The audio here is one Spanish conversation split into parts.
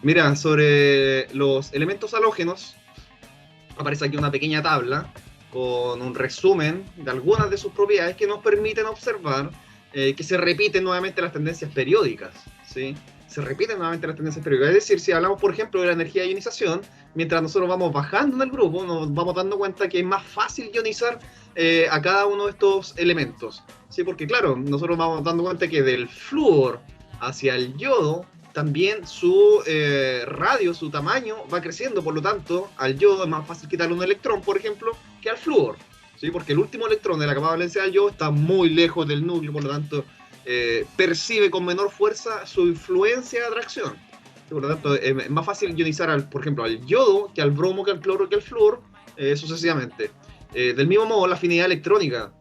Mira, sobre los elementos halógenos, aparece aquí una pequeña tabla con un resumen de algunas de sus propiedades que nos permiten observar que se repiten nuevamente las tendencias periódicas, ¿sí? Se repiten nuevamente las tendencias periódicas. Es decir, si hablamos, por ejemplo, de la energía de ionización, mientras nosotros vamos bajando en el grupo, nos vamos dando cuenta que es más fácil ionizar a cada uno de estos elementos, ¿sí? Porque, claro, nosotros vamos dando cuenta que del flúor hacia el yodo también su radio, su tamaño va creciendo, por lo tanto, al yodo es más fácil quitarle un electrón, por ejemplo, que al flúor, ¿sí? Porque el último electrón de la capa valencia del yodo está muy lejos del núcleo, por lo tanto, percibe con menor fuerza su influencia de atracción. ¿Sí? Por lo tanto, es más fácil ionizar, por ejemplo, al yodo que al bromo, que al cloro, que al flúor, sucesivamente. Del mismo modo, la afinidad electrónica,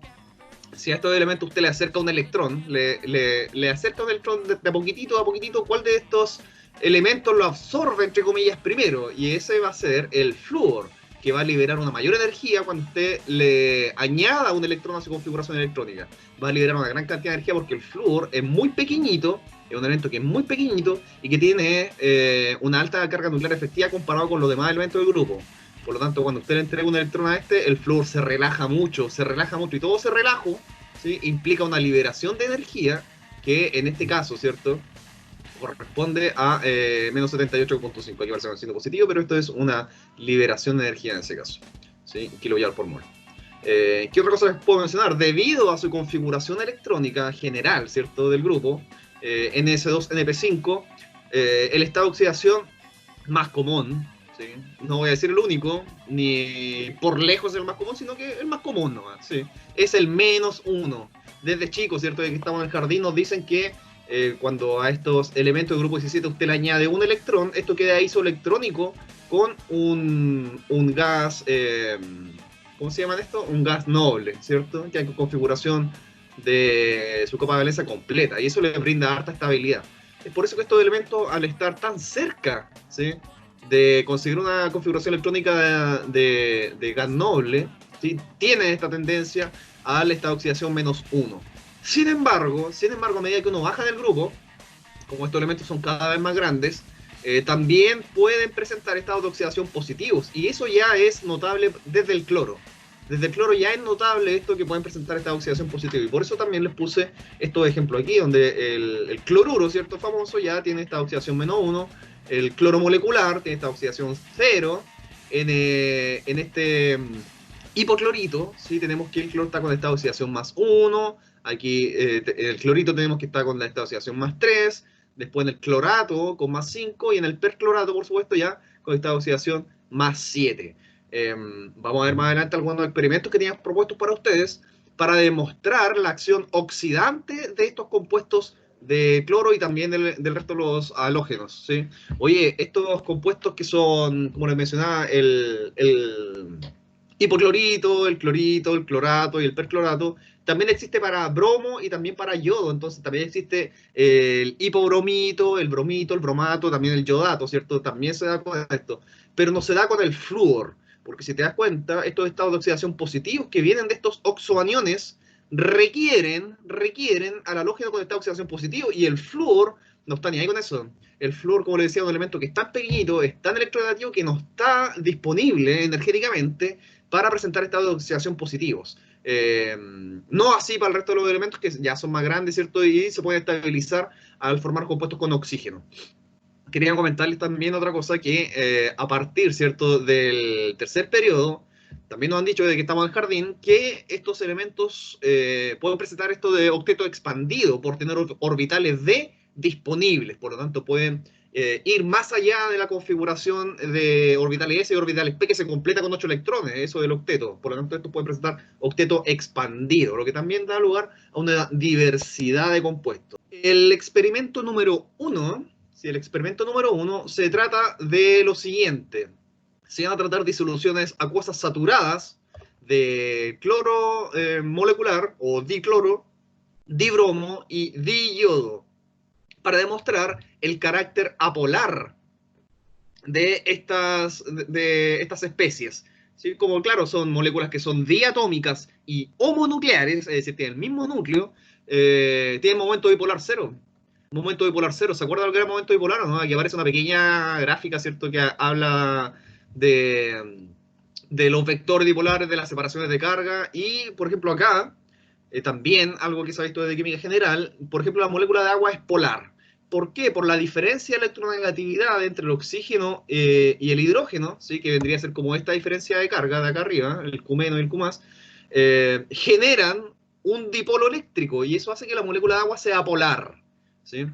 si a estos elementos usted le acerca un electrón, le acerca un electrón de a poquitito, ¿cuál de estos elementos lo absorbe, entre comillas, primero? Y ese va a ser el flúor, que va a liberar una mayor energía cuando usted le añada un electrón a su configuración electrónica. Va a liberar una gran cantidad de energía porque el flúor es muy pequeñito, es un elemento que es muy pequeñito y que tiene una alta carga nuclear efectiva comparado con los demás elementos del grupo. Por lo tanto, cuando usted le entrega un electrón a este, el flúor se relaja mucho, y todo ese relajo, ¿sí? Implica una liberación de energía que en este caso, ¿cierto? Corresponde a menos 78,5. Aquí va a ser un signo positivo, pero esto es una liberación de energía en ese caso, ¿sí? Kilojoule por mol. ¿Qué otra cosa les puedo mencionar? Debido a su configuración electrónica general, ¿cierto? Del grupo, NS2-NP5, el estado de oxidación más común, ¿sí? No voy a decir el único, ni por lejos el más común, sino que el más común nomás, ¿sí? Es el -1. Desde chicos, ¿cierto? De que estamos en el jardín, nos dicen que cuando a estos elementos del grupo 17 usted le añade un electrón, esto queda isoelectrónico con un gas, ¿cómo se llama esto? Un gas noble, ¿cierto? Que hay configuración de su capa de valencia completa, y eso le brinda harta estabilidad. Es por eso que estos elementos, al estar tan cerca, ¿sí? De conseguir una configuración electrónica de gas noble, ¿sí? Tienen esta tendencia al estado de oxidación -1. Sin embargo, a medida que uno baja del grupo, como estos elementos son cada vez más grandes, también pueden presentar estados de oxidación positivos, y eso ya es notable desde el cloro. Desde el cloro ya es notable esto, que pueden presentar esta oxidación positiva, y por eso también les puse estos ejemplos aquí, donde el cloruro, ¿cierto? Famoso, ya tiene esta oxidación -1, el cloro molecular tiene esta oxidación 0, en este hipoclorito, ¿sí? Tenemos que el cloro está con esta oxidación +1, aquí el clorito tenemos que estar con esta oxidación +3, después en el clorato con +5 y en el perclorato, por supuesto, ya con esta oxidación +7. Vamos a ver más adelante algunos experimentos que teníamos propuestos para ustedes para demostrar la acción oxidante de estos compuestos de cloro y también del resto de los halógenos, ¿sí? Oye, estos compuestos que son, como les mencionaba, el hipoclorito, el clorito, el clorato y el perclorato, también existe para bromo y también para yodo. Entonces también existe el hipobromito, el bromito, el bromato, también el yodato, ¿cierto? También se da con esto, pero no se da con el flúor, porque si te das cuenta, estos estados de oxidación positivos que vienen de estos oxoaniones requieren al halógeno con estado de oxidación positivo, y el flúor no está ni ahí con eso. El flúor, como les decía, es un elemento que es tan pequeñito, es tan electronegativo, que no está disponible energéticamente para presentar estados de oxidación positivos. No así para el resto de los elementos, que ya son más grandes, ¿cierto? Y se pueden estabilizar al formar compuestos con oxígeno. Quería comentarles también otra cosa, que a partir, ¿cierto?, del tercer periodo, también nos han dicho, desde que estamos en el jardín, que estos elementos pueden presentar esto de octeto expandido por tener orbitales D disponibles. Por lo tanto, pueden ir más allá de la configuración de orbitales S y orbitales P, que se completa con 8 electrones, eso del octeto. Por lo tanto, esto puede presentar octeto expandido, lo que también da lugar a una diversidad de compuestos. El experimento número 1, si el experimento número 1 se trata de lo siguiente: se van a tratar disoluciones acuosas saturadas de cloro molecular o dicloro, dibromo y diyodo, para demostrar el carácter apolar de estas especies. ¿Sí? Como, claro, son moléculas que son diatómicas y homonucleares, es decir, tienen el mismo núcleo, tienen momento bipolar cero. Momento bipolar cero, ¿se acuerda lo que era momento bipolar o no? Aquí aparece una pequeña gráfica, ¿cierto? Que habla de, de los vectores dipolares, de las separaciones de carga. Y, por ejemplo, acá, también algo que se ha visto desde química general, por ejemplo, la molécula de agua es polar. ¿Por qué? Por la diferencia de electronegatividad entre el oxígeno y el hidrógeno, ¿sí? Que vendría a ser como esta diferencia de carga de acá arriba, el Q- y el Q+, generan un dipolo eléctrico y eso hace que la molécula de agua sea polar. ¿Sí?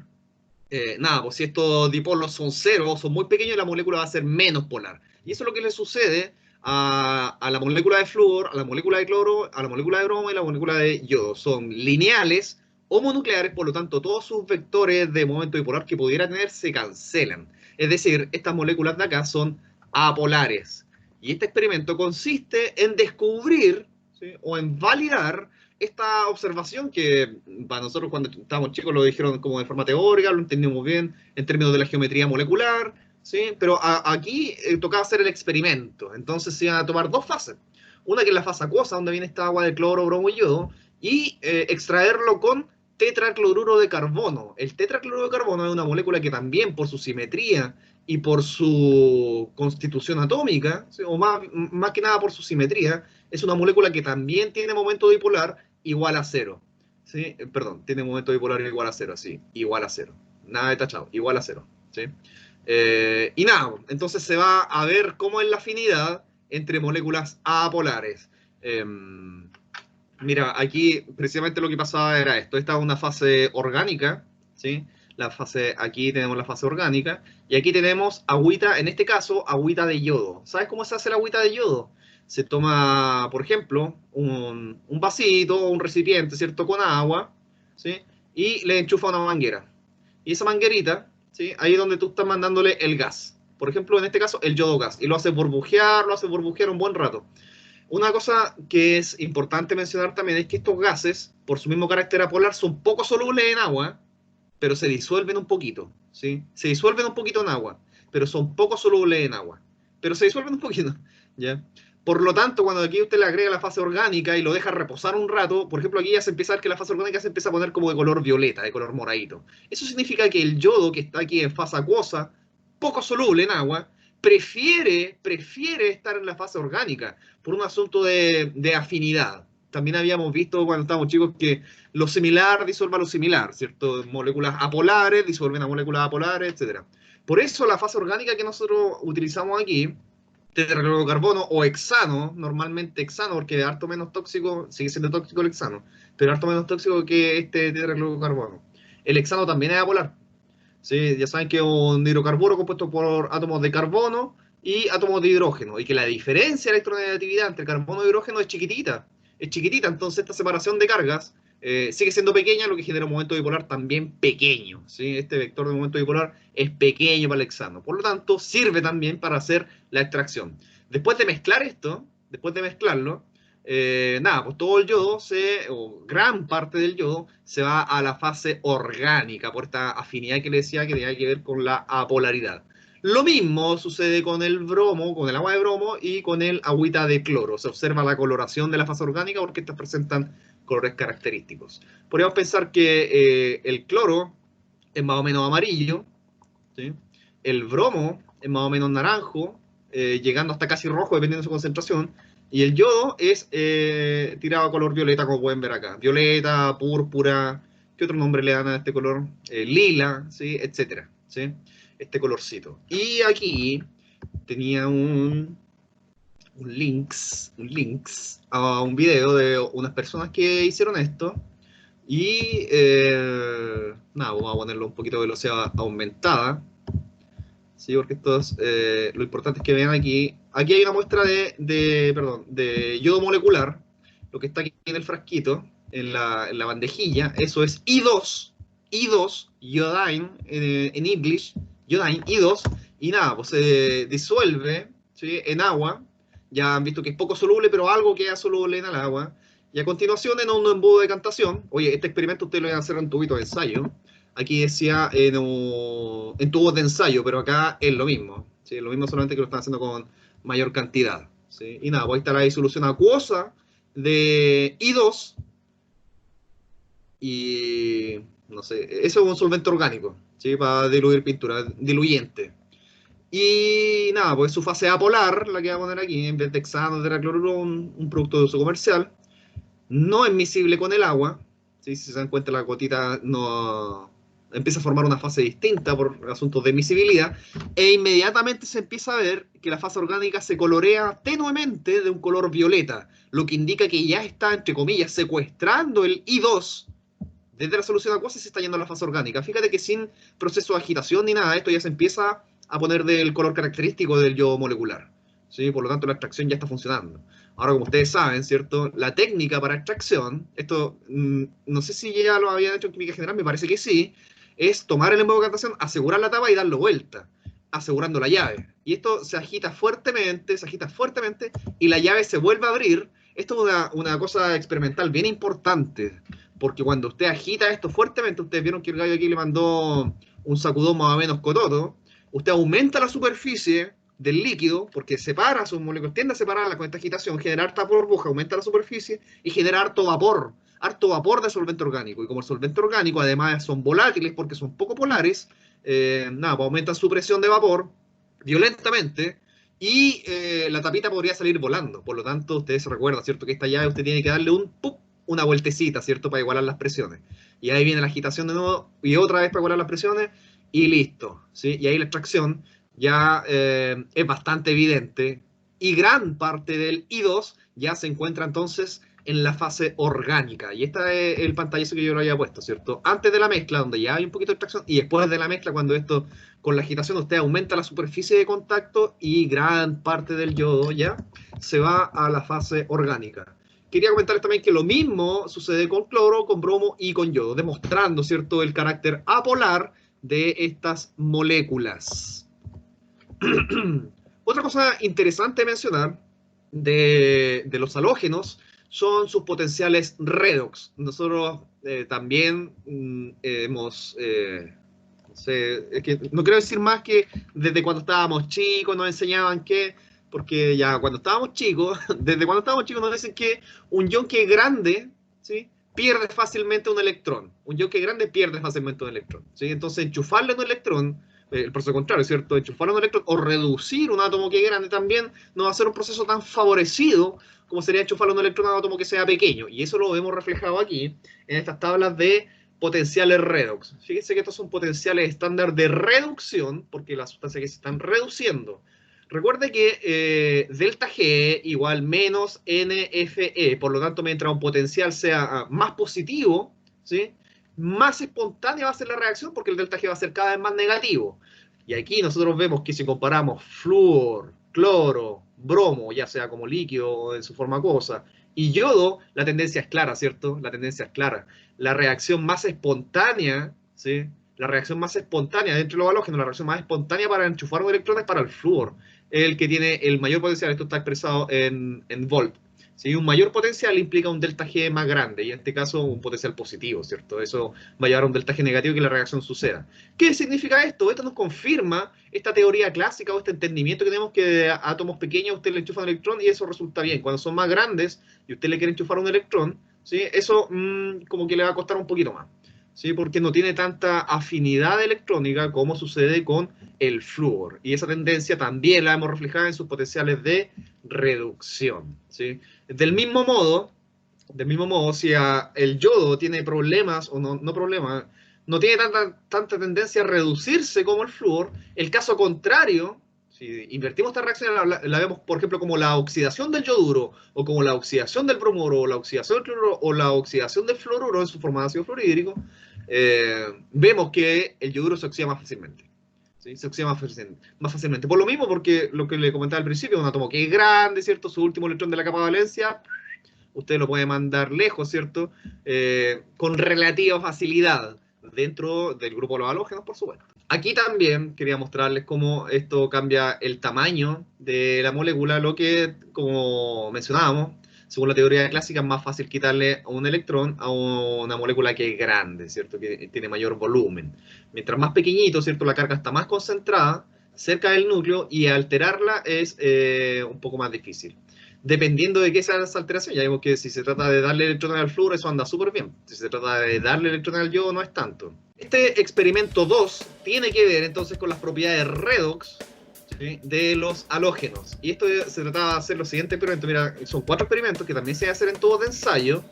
Nada, pues si estos dipolos son cero, son muy pequeños, la molécula va a ser menos polar. Y eso es lo que le sucede a la molécula de flúor, a la molécula de cloro, a la molécula de bromo y a la molécula de yodo. Son lineales o monucleares, por lo tanto, todos sus vectores de momento bipolar que pudiera tener se cancelan. Es decir, estas moléculas de acá son apolares. Y este experimento consiste en descubrir, ¿sí? O en validar esta observación que para nosotros cuando estábamos chicos lo dijeron como de forma teórica, lo entendimos bien en términos de la geometría molecular, ¿sí? Pero aquí tocaba hacer el experimento. Entonces se iban a tomar dos fases. Una que es la fase acuosa, donde viene esta agua de cloro, bromo y yodo, y extraerlo con tetracloruro de carbono. El tetracloruro de carbono es una molécula que también por su simetría y por su constitución atómica, ¿sí? O más que nada por su simetría, es una molécula que también tiene momento dipolar igual a cero. ¿Sí? Perdón, tiene momento bipolar igual a cero, sí, igual a cero. Nada de tachado, igual a cero. ¿Sí? Y nada, entonces se va a ver cómo es la afinidad entre moléculas apolares. Mira, aquí precisamente lo que pasaba era esto. Esta es una fase orgánica, ¿sí? La fase, aquí tenemos la fase orgánica y aquí tenemos agüita, en este caso, agüita de yodo. ¿Sabes cómo se hace la agüita de yodo? Se toma, por ejemplo, un vasito o un recipiente, ¿cierto? Con agua, ¿sí? Y le enchufa una manguera. Y esa manguerita, ¿sí? Ahí es donde tú estás mandándole el gas. Por ejemplo, en este caso, el yodo gas. Y lo hace burbujear un buen rato. Una cosa que es importante mencionar también es que estos gases, por su mismo carácter apolar, son poco solubles en agua, pero se disuelven un poquito, ¿sí? Se disuelven un poquito en agua, pero son poco solubles en agua, pero se disuelven un poquito, ¿ya? Por lo tanto, cuando aquí usted le agrega la fase orgánica y lo deja reposar un rato, por ejemplo, aquí ya se empieza a ver que la fase orgánica se empieza a poner como de color violeta, de color moradito. Eso significa que el yodo que está aquí en fase acuosa, poco soluble en agua, prefiere estar en la fase orgánica por un asunto de afinidad. También habíamos visto cuando estábamos chicos que lo similar disuelve a lo similar, ¿cierto? Moléculas apolares disuelven a moléculas apolares, etcétera. Por eso la fase orgánica que nosotros utilizamos aquí, tetraclorocarbono o hexano, normalmente hexano, porque es harto menos tóxico, sigue siendo tóxico el hexano, pero harto menos tóxico que este tetraclorocarbono. El hexano también es apolar. ¿Sí? Ya saben que es un hidrocarburo compuesto por átomos de carbono y átomos de hidrógeno, y que la diferencia de electronegatividad entre carbono y hidrógeno es chiquitita, entonces esta separación de cargas sigue siendo pequeña, lo que genera un momento bipolar también pequeño, ¿sí? Este vector de momento bipolar es pequeño para el hexano, por lo tanto sirve también para hacer la extracción. Después de mezclar esto, después de mezclarlo, nada, pues todo el yodo, o gran parte del yodo, se va a la fase orgánica por esta afinidad que le decía que tenía que ver con la apolaridad. Lo mismo sucede con el bromo, con el agua de bromo y con el agüita de cloro. Se observa la coloración de la fase orgánica porque estas presentan colores característicos. Podríamos pensar que el cloro es más o menos amarillo, ¿sí? El bromo es más o menos naranjo, llegando hasta casi rojo dependiendo de su concentración. Y el yodo es tirado a color violeta, como pueden ver acá. Violeta, púrpura, ¿qué otro nombre le dan a este color? Lila, ¿sí? Etcétera, ¿sí? Este colorcito. Y aquí tenía un links a un video de unas personas que hicieron esto. Y nada, vamos a ponerlo un poquito de velocidad aumentada. Sí, porque esto es, lo importante es que vean aquí. Aquí hay una muestra perdón, de yodo molecular. Lo que está aquí en el frasquito, en la bandejilla, eso es I2, iodine, en English, iodine, I2, y nada, pues se disuelve, ¿sí? En agua. Ya han visto que es poco soluble, pero algo queda soluble en el agua. Y a continuación, en un embudo de decantación, oye, este experimento ustedes lo van a hacer en tubito de ensayo. Aquí decía en tubos de ensayo, pero acá es lo mismo. ¿Sí? Es lo mismo, solamente que lo están haciendo con mayor cantidad. ¿Sí? Y nada, pues ahí está la disolución acuosa de I2. Y No sé, eso es un solvente orgánico, ¿sí? Para diluir pintura, diluyente. Y nada, pues su fase apolar, la que voy a poner aquí, en vez de hexano, tetracloruro, un producto de uso comercial, no es miscible con el agua, ¿sí? Si se dan cuenta, la gotita no empieza a formar una fase distinta por asuntos de miscibilidad, e inmediatamente se empieza a ver que la fase orgánica se colorea tenuemente de un color violeta, lo que indica que ya está, entre comillas, secuestrando el I2 desde la solución acuosa y se está yendo a la fase orgánica. Fíjate que sin proceso de agitación ni nada, esto ya se empieza a poner del color característico del yodo molecular, ¿sí? Por lo tanto, la extracción ya está funcionando. Ahora, como ustedes saben, ¿cierto? La técnica para extracción, esto no sé si ya lo habían hecho en química general, me parece que sí, es tomar el embudo de cantación, asegurar la tapa y darlo vuelta, asegurando la llave. Y esto se agita fuertemente, y la llave se vuelve a abrir. Esto es una cosa experimental bien importante, porque cuando usted agita esto fuertemente, ustedes vieron que el gallo aquí le mandó un sacudón más o menos cototo, usted aumenta la superficie del líquido, porque separa sus moléculas, tiende a separarla con esta agitación, genera harta burbuja, aumenta la superficie y genera harto vapor de solvente orgánico. Y como el solvente orgánico además son volátiles porque son poco polares, nada, pues aumentan su presión de vapor violentamente y la tapita podría salir volando. Por lo tanto, ustedes se recuerdan, ¿cierto? Que esta llave usted tiene que darle una vueltecita, ¿cierto? Para igualar las presiones. Y ahí viene la agitación de nuevo y otra vez para igualar las presiones y listo, ¿sí? Y ahí la extracción ya es bastante evidente y gran parte del I2 ya se encuentra entonces en la fase orgánica. Y este es el pantallazo que yo lo había puesto, ¿cierto? Antes de la mezcla, donde ya hay un poquito de extracción, y después de la mezcla, cuando esto, con la agitación, usted aumenta la superficie de contacto y gran parte del yodo ya se va a la fase orgánica. Quería comentarles también que lo mismo sucede con cloro, con bromo y con yodo, demostrando, ¿cierto?, el carácter apolar de estas moléculas. Otra cosa interesante mencionar de los halógenos son sus potenciales redox. Nosotros también hemos, no sé, es que no quiero decir más que desde cuando estábamos chicos nos enseñaban que, porque ya cuando estábamos chicos, desde cuando estábamos chicos nos dicen que un ion que es grande, ¿sí?, pierde fácilmente un electrón. Un ion que es grande pierde fácilmente un electrón, ¿sí? Entonces enchufarle un electrón, el proceso contrario, ¿cierto? Enchufar un electrón o reducir un átomo que es grande también no va a ser un proceso tan favorecido como sería enchufarle un electrón a un átomo que sea pequeño. Y eso lo hemos reflejado aquí en estas tablas de potenciales redox. Fíjense que estos son potenciales estándar de reducción, porque las sustancias que se están reduciendo. Recuerde que delta G igual menos NFE, por lo tanto, mientras un potencial sea más positivo, ¿sí?, más espontánea va a ser la reacción porque el delta G va a ser cada vez más negativo. Y aquí nosotros vemos que si comparamos flúor, cloro, bromo, ya sea como líquido o en su forma acuosa, y yodo, la tendencia es clara, ¿cierto? La tendencia es clara. La reacción más espontánea, ¿sí?, la reacción más espontánea dentro de los halógenos, la reacción más espontánea para enchufar un electrón es para el flúor, el que tiene el mayor potencial. Esto está expresado en volt. ¿Sí? Un mayor potencial implica un delta G más grande, y en este caso un potencial positivo, ¿cierto? Eso va a llevar a un delta G negativo y que la reacción suceda. ¿Qué significa esto? Esto nos confirma esta teoría clásica o este entendimiento que tenemos que a átomos pequeños usted le enchufa un electrón y eso resulta bien. Cuando son más grandes y usted le quiere enchufar un electrón, ¿sí?, eso como que le va a costar un poquito más, ¿sí?, porque no tiene tanta afinidad electrónica como sucede con el flúor. Y esa tendencia también la hemos reflejado en sus potenciales de reducción, ¿sí? Del mismo modo, si el yodo tiene problemas, o no problemas, no tiene tanta tendencia a reducirse como el flúor, el caso contrario, si invertimos esta reacción, la vemos, por ejemplo, como la oxidación del yoduro, o como la oxidación del bromuro, o la oxidación del cloruro, o la oxidación del fluoruro en su forma de ácido fluorhídrico, vemos que el yoduro se oxida más fácilmente. ¿Sí? Se oxida más fácilmente. Por lo mismo, porque lo que le comentaba al principio, un átomo que es grande, ¿cierto? Su último electrón de la capa de valencia, usted lo puede mandar lejos, ¿cierto? Con relativa facilidad dentro del grupo de los halógenos, por supuesto. Aquí también quería mostrarles cómo esto cambia el tamaño de la molécula, lo que, como mencionábamos, según la teoría clásica, es más fácil quitarle un electrón a una molécula que es grande, ¿cierto?, que tiene mayor volumen. Mientras más pequeñito, ¿cierto?, la carga está más concentrada cerca del núcleo y alterarla es un poco más difícil. dependiendo de qué sea esa alteración. Ya vemos que si se trata de darle electrones al flúor, eso anda súper bien. Si se trata de darle electrones al yodo, no es tanto. Este experimento 2 tiene que ver entonces con las propiedades redox, ¿sí?, de los halógenos. Y esto se trataba de hacer los siguientes experimentos. Mira, son 4 experimentos que también se van a hacer en tubos de ensayo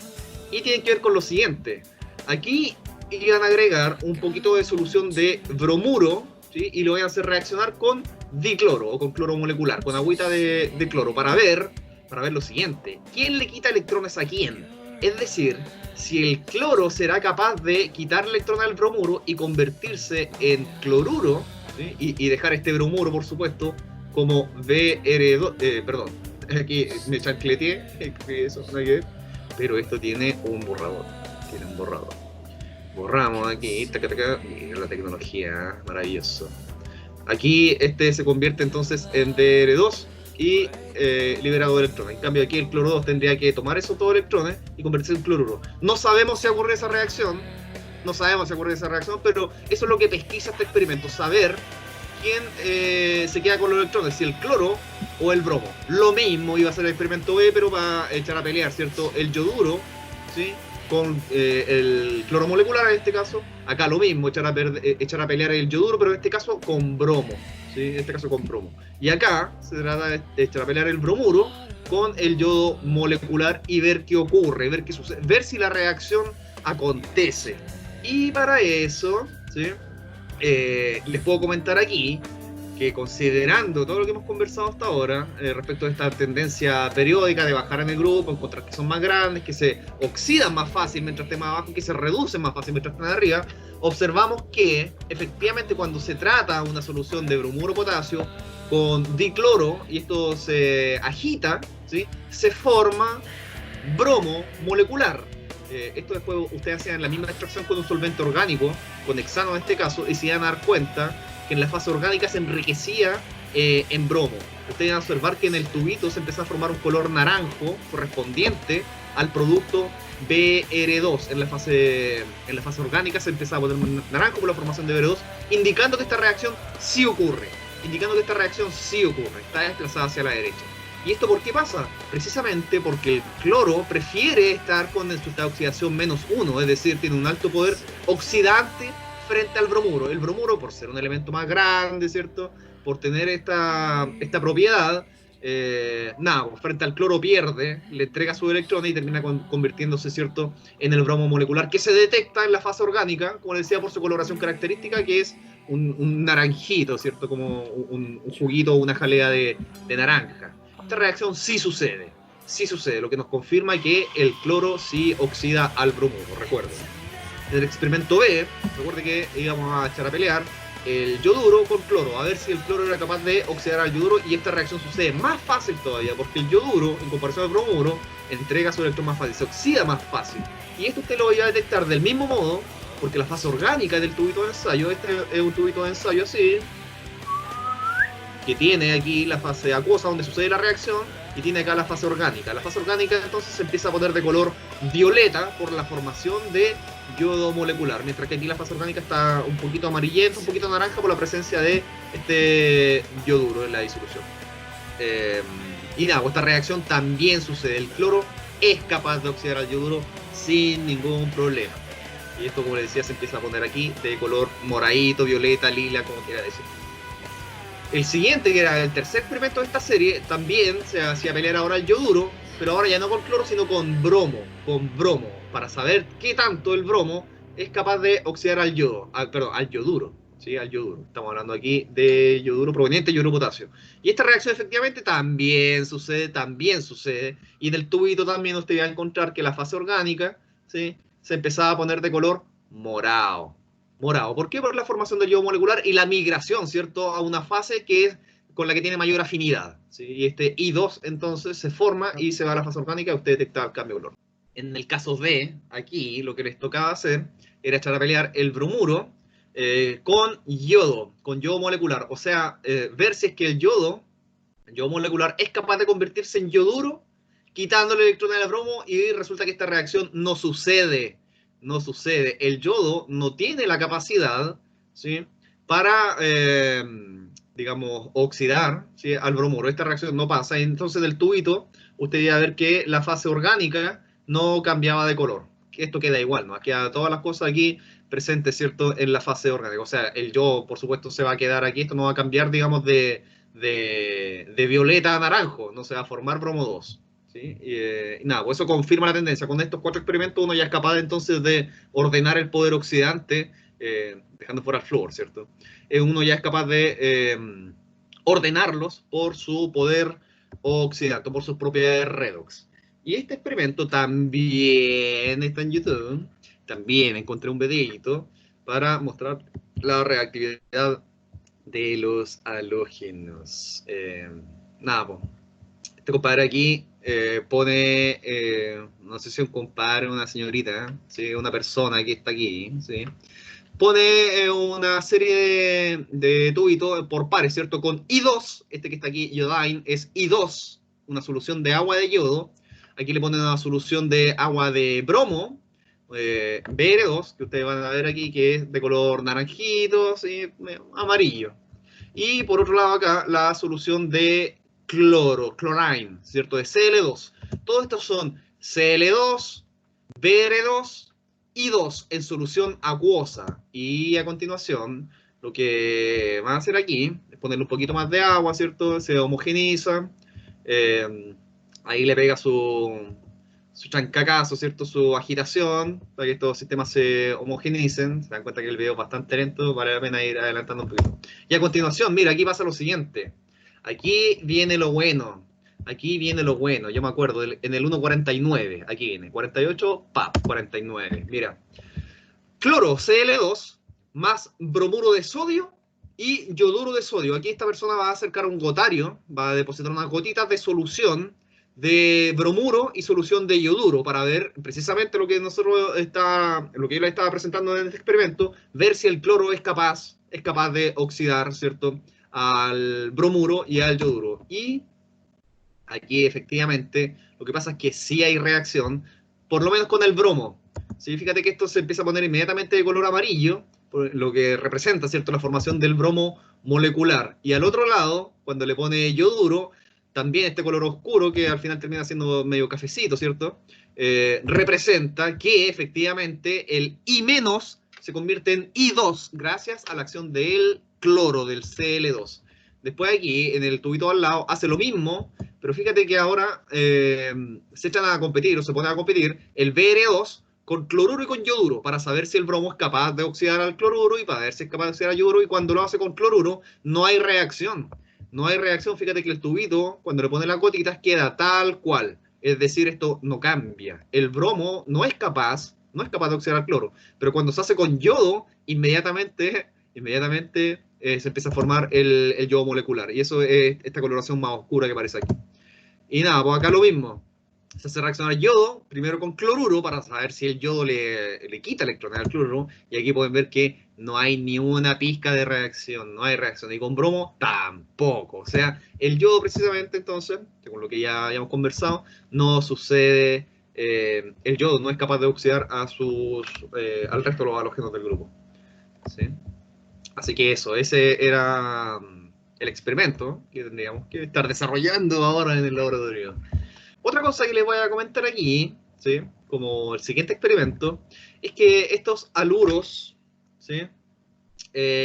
y tienen que ver con lo siguiente. Aquí iban a agregar un poquito de solución de bromuro, ¿sí?, y lo van a hacer reaccionar con dicloro o con cloro molecular, con agüita de cloro, para ver lo siguiente: ¿quién le quita electrones a quién? Es decir, si el cloro será capaz de quitar electrones al bromuro y convertirse en cloruro, ¿sí?, y dejar este bromuro, por supuesto, como Br2, perdón, aquí me chancleteé, eso no hay que ver, pero esto tiene un borrador, borramos aquí, taca, taca, mira la tecnología, maravilloso. Aquí este se convierte entonces en Dr2 y liberado de electrones. En cambio aquí el cloro 2 tendría que tomar esos dos electrones y convertirse en cloruro. No sabemos si ocurre esa reacción, pero eso es lo que pesquisa este experimento, saber quién se queda con los electrones, si el cloro o el bromo. Lo mismo iba a ser el experimento B, pero va a echar a pelear, ¿cierto?, el yoduro, ¿sí?, con el cloro molecular en este caso. Acá lo mismo, echar a pelear el yoduro, pero en este caso con bromo, ¿sí?, en este caso con bromo. Y acá se trata de echar a pelear el bromuro con el yodo molecular y ver qué ocurre, ver qué sucede, ver si la reacción acontece. Y para eso, ¿sí?, les puedo comentar aquí que, considerando todo lo que hemos conversado hasta ahora respecto a esta tendencia periódica de bajar en el grupo, encontrar que son más grandes, que se oxidan más fácil mientras estén más abajo, que se reducen más fácil mientras estén arriba, observamos que efectivamente cuando se trata una solución de bromuro potasio con dicloro y esto se agita, ¿sí?, se forma bromo molecular. Esto después ustedes hacían la misma extracción con un solvente orgánico, con hexano en este caso, y se iban a dar cuenta que en la fase orgánica se enriquecía en bromo. Ustedes van a observar que en el tubito se empezó a formar un color naranjo correspondiente al producto Br2. En la fase orgánica se empezó a poner naranjo por la formación de Br2, indicando que esta reacción sí ocurre. Está desplazada hacia la derecha. ¿Y esto por qué pasa? Precisamente porque el cloro prefiere estar con su estado de oxidación -1, es decir, tiene un alto poder oxidante frente al bromuro. El bromuro, por ser un elemento más grande, ¿cierto?, por tener esta propiedad, frente al cloro pierde, le entrega sus electrones y termina convirtiéndose, ¿cierto?, en el bromo molecular, que se detecta en la fase orgánica, como les decía, por su coloración característica, que es un naranjito, ¿cierto?, como un juguito o una jalea de naranja. Esta reacción sí sucede, lo que nos confirma que el cloro sí oxida al bromuro, recuerden. En el experimento B, recuerde que íbamos a echar a pelear el yoduro con cloro, a ver si el cloro era capaz de oxidar al yoduro, y esta reacción sucede más fácil todavía, porque el yoduro, en comparación al bromuro, entrega su electrón más fácil, se oxida más fácil. Y esto usted lo va a detectar del mismo modo, porque la fase orgánica del tubito de ensayo, este es un tubito de ensayo así, que tiene aquí la fase acuosa donde sucede la reacción, y tiene acá la fase orgánica. La fase orgánica entonces se empieza a poner de color violeta por la formación de yodo molecular, mientras que aquí la fase orgánica está un poquito amarillenta, un poquito naranja por la presencia de este yoduro en la disolución. Y nada, esta reacción también sucede. El cloro es capaz de oxidar al yoduro sin ningún problema. Y esto, como les decía, se empieza a poner aquí de color moradito, violeta, lila, como quiera decir. El siguiente, que era el tercer experimento de esta serie, también se hacía pelear ahora el yoduro, pero ahora ya no con cloro, sino con bromo, para saber qué tanto el bromo es capaz de oxidar al yoduro, ¿sí? Al yoduro. Estamos hablando aquí de yoduro proveniente de yoduro potasio. Y esta reacción efectivamente también sucede, y en el tubito también usted va a encontrar que la fase orgánica, ¿sí?, se empezaba a poner de color morado. ¿Por qué? Por la formación del yodo molecular y la migración, ¿cierto?, a una fase que es con la que tiene mayor afinidad, ¿sí? Y este I2 entonces se forma y se va a la fase orgánica y usted detecta el cambio de color. En el caso B, aquí lo que les tocaba hacer era echar a pelear el bromuro con yodo molecular. O sea, ver si es que el yodo molecular es capaz de convertirse en yoduro, quitándole electrones al bromo, y resulta que esta reacción no sucede. El yodo no tiene la capacidad, ¿sí?, para, digamos, oxidar, ¿sí?, al bromuro. Esta reacción no pasa. Entonces del tubito usted iba a ver que la fase orgánica no cambiaba de color. Esto queda igual, ¿no? Queda todas las cosas aquí presentes, ¿cierto? En la fase orgánica. O sea, el yodo, por supuesto, se va a quedar aquí. Esto no va a cambiar, digamos, de violeta a naranjo. No se va a formar bromo 2. ¿Sí? Y nada, pues eso confirma la tendencia. Con estos 4 experimentos uno ya es capaz entonces de ordenar el poder oxidante, dejando fuera el flúor, ¿cierto? Uno ya es capaz de ordenarlos por su poder oxidante, por sus propiedades redox. Y este experimento también está en YouTube. También encontré un videito para mostrar la reactividad de los halógenos. Nada, pues. Este compadre aquí pone, no sé si un compadre o una señorita, ¿sí? Una persona que está aquí, ¿sí? Pone una serie de tubitos por pares, ¿cierto? Con I2, este que está aquí, iodine, es I2, una solución de agua de yodo. Aquí le ponen una solución de agua de bromo, BR2, que ustedes van a ver aquí, que es de color naranjito, ¿sí? Amarillo. Y por otro lado acá, la solución de chlorine, ¿cierto? De Cl2. Todos estos son Cl2, Br2 y 2 en solución acuosa. Y a continuación, lo que van a hacer aquí es ponerle un poquito más de agua, ¿cierto? Se homogeniza. Ahí le pega su chancacazo, ¿cierto? Su agitación, para que estos sistemas se homogeneicen. Se dan cuenta que el video es bastante lento, vale la pena ir adelantando un poquito. Y a continuación, mira, aquí pasa lo siguiente. Aquí viene lo bueno. Aquí viene lo bueno. Yo me acuerdo, en el 1.49, aquí viene. 48, pap, 49. Mira. Cloro, Cl2, más bromuro de sodio y yoduro de sodio. Aquí esta persona va a acercar un gotario, va a depositar unas gotitas de solución de bromuro y solución de yoduro para ver precisamente lo que lo que yo le estaba presentando en este experimento, ver si el cloro es capaz de oxidar, ¿cierto?, al bromuro y al yoduro. Y aquí efectivamente lo que pasa es que sí hay reacción, por lo menos con el bromo. ¿Sí? Fíjate que esto se empieza a poner inmediatamente de color amarillo, lo que representa, ¿cierto?, la formación del bromo molecular. Y al otro lado, cuando le pone yoduro, también este color oscuro, que al final termina siendo medio cafecito, ¿cierto?, representa que efectivamente el I- se convierte en I2 gracias a la acción del cloro, del Cl2. Después aquí, en el tubito al lado, hace lo mismo, pero fíjate que ahora se echan a competir, o se ponen a competir, el Br2 con cloruro y con yoduro, para saber si el bromo es capaz de oxidar al cloruro y para ver si es capaz de oxidar al yoduro, y cuando lo hace con cloruro, no hay reacción. No hay reacción, fíjate que el tubito, cuando le pone las gotitas, queda tal cual. Es decir, esto no cambia. El bromo no es capaz de oxidar al cloro, pero cuando se hace con yodo, inmediatamente se empieza a formar el yodo molecular. Y eso es esta coloración más oscura que aparece aquí. Y nada, pues acá lo mismo. Se hace reaccionar yodo, primero con cloruro, para saber si el yodo le quita electrones al cloruro. Y aquí pueden ver que no hay ni una pizca de reacción, no hay reacción. Y con bromo tampoco. O sea, el yodo precisamente entonces, según lo que ya habíamos conversado, no sucede, el yodo no es capaz de oxidar al resto de los halógenos del grupo. ¿Sí? Así que eso, ese era el experimento que tendríamos que estar desarrollando ahora en el laboratorio. Otra cosa que les voy a comentar aquí, ¿sí?, como el siguiente experimento, es que estos haluros, ¿sí?,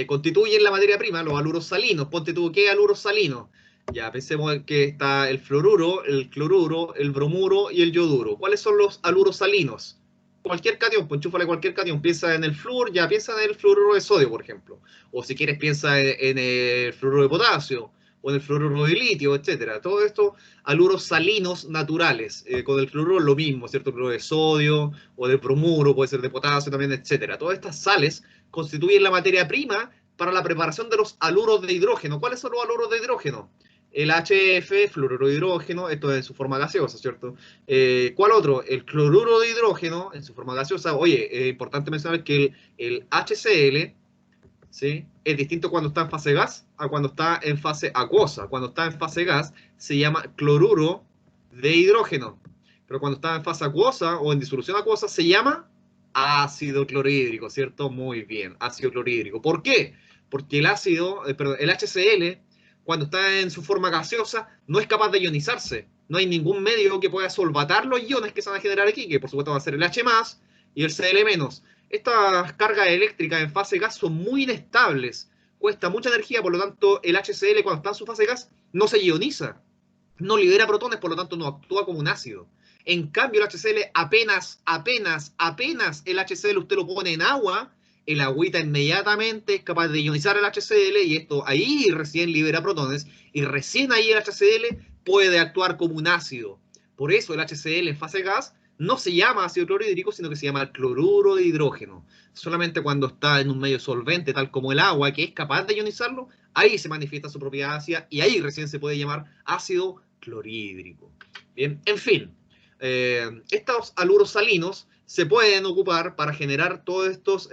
constituyen la materia prima, los haluros salinos. Ponte tú, ¿qué haluros salinos? Ya, pensemos que está el fluoruro, el cloruro, el bromuro y el yoduro. ¿Cuáles son los haluros salinos? Cualquier cation, pues enchúfale cualquier cation. Piensa en el flúor, ya piensa en el fluoruro de sodio, por ejemplo. O si quieres, piensa en el fluoruro de potasio, o en el fluoruro de litio, etcétera. Todo esto, haluros salinos naturales. Con el fluoruro lo mismo, ¿cierto? El fluoruro de sodio, o de bromuro, puede ser de potasio también, etcétera. Todas estas sales constituyen la materia prima para la preparación de los haluros de hidrógeno. ¿Cuáles son los haluros de hidrógeno? El HF, fluoruro de hidrógeno, esto es en su forma gaseosa, ¿cierto? ¿Cuál otro? El cloruro de hidrógeno en su forma gaseosa. Oye, es importante mencionar que el HCl, ¿sí?, es distinto cuando está en fase gas a cuando está en fase acuosa. Cuando está en fase gas se llama cloruro de hidrógeno, pero cuando está en fase acuosa o en disolución acuosa se llama ácido clorhídrico, ¿cierto? Muy bien, ácido clorhídrico. ¿Por qué? Porque el HCl, cuando está en su forma gaseosa, no es capaz de ionizarse, no hay ningún medio que pueda solvatar los iones que se van a generar aquí, que por supuesto va a ser el H+, y el Cl-. Estas cargas eléctricas en fase gas son muy inestables, cuesta mucha energía, por lo tanto el HCl cuando está en su fase gas no se ioniza, no libera protones, por lo tanto no actúa como un ácido. En cambio el HCl apenas el HCl usted lo pone en agua, el agüita inmediatamente es capaz de ionizar el HCl y esto ahí recién libera protones y recién ahí el HCl puede actuar como un ácido. Por eso el HCl en fase gas no se llama ácido clorhídrico, sino que se llama cloruro de hidrógeno. Solamente cuando está en un medio solvente, tal como el agua, que es capaz de ionizarlo, ahí se manifiesta su propiedad ácida y ahí recién se puede llamar ácido clorhídrico. Bien, en fin, estos haluros salinos se pueden ocupar para generar todos estos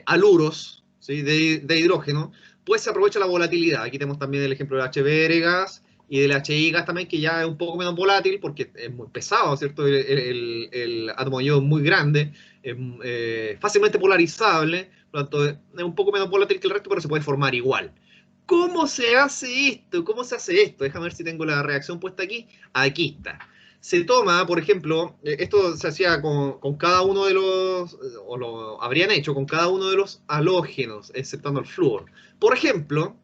haluros, ¿sí?, de hidrógeno, pues se aprovecha la volatilidad. Aquí tenemos también el ejemplo del HBr gas, y del HI gas también, que ya es un poco menos volátil porque es muy pesado, ¿cierto? El átomo de yodo es muy grande, es fácilmente polarizable, por lo tanto es un poco menos volátil que el resto, pero se puede formar igual. ¿Cómo se hace esto? ¿Cómo se hace esto? Déjame ver si tengo la reacción puesta aquí. Aquí está. Se toma, por ejemplo, esto se hacía con cada uno de los, o lo habrían hecho con cada uno de los halógenos, exceptando el flúor. Por ejemplo,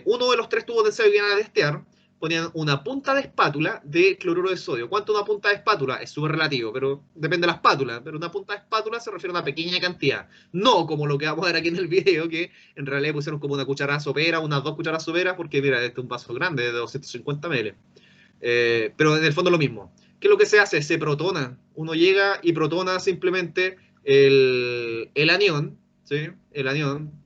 uno de los 3 tubos de ensayo que iban a testear, ponían una punta de espátula de cloruro de sodio. ¿Cuánto una punta de espátula? Es súper relativo, pero depende de la espátula. Pero una punta de espátula se refiere a una pequeña cantidad. No como lo que vamos a ver aquí en el video, que en realidad pusieron como una cucharada sopera, unas 2 cucharadas soperas, porque mira, este es un vaso grande de 250 ml. Pero en el fondo es lo mismo. ¿Qué es lo que se hace? Se protona. Uno llega y protona simplemente el anión, ¿sí? El anión.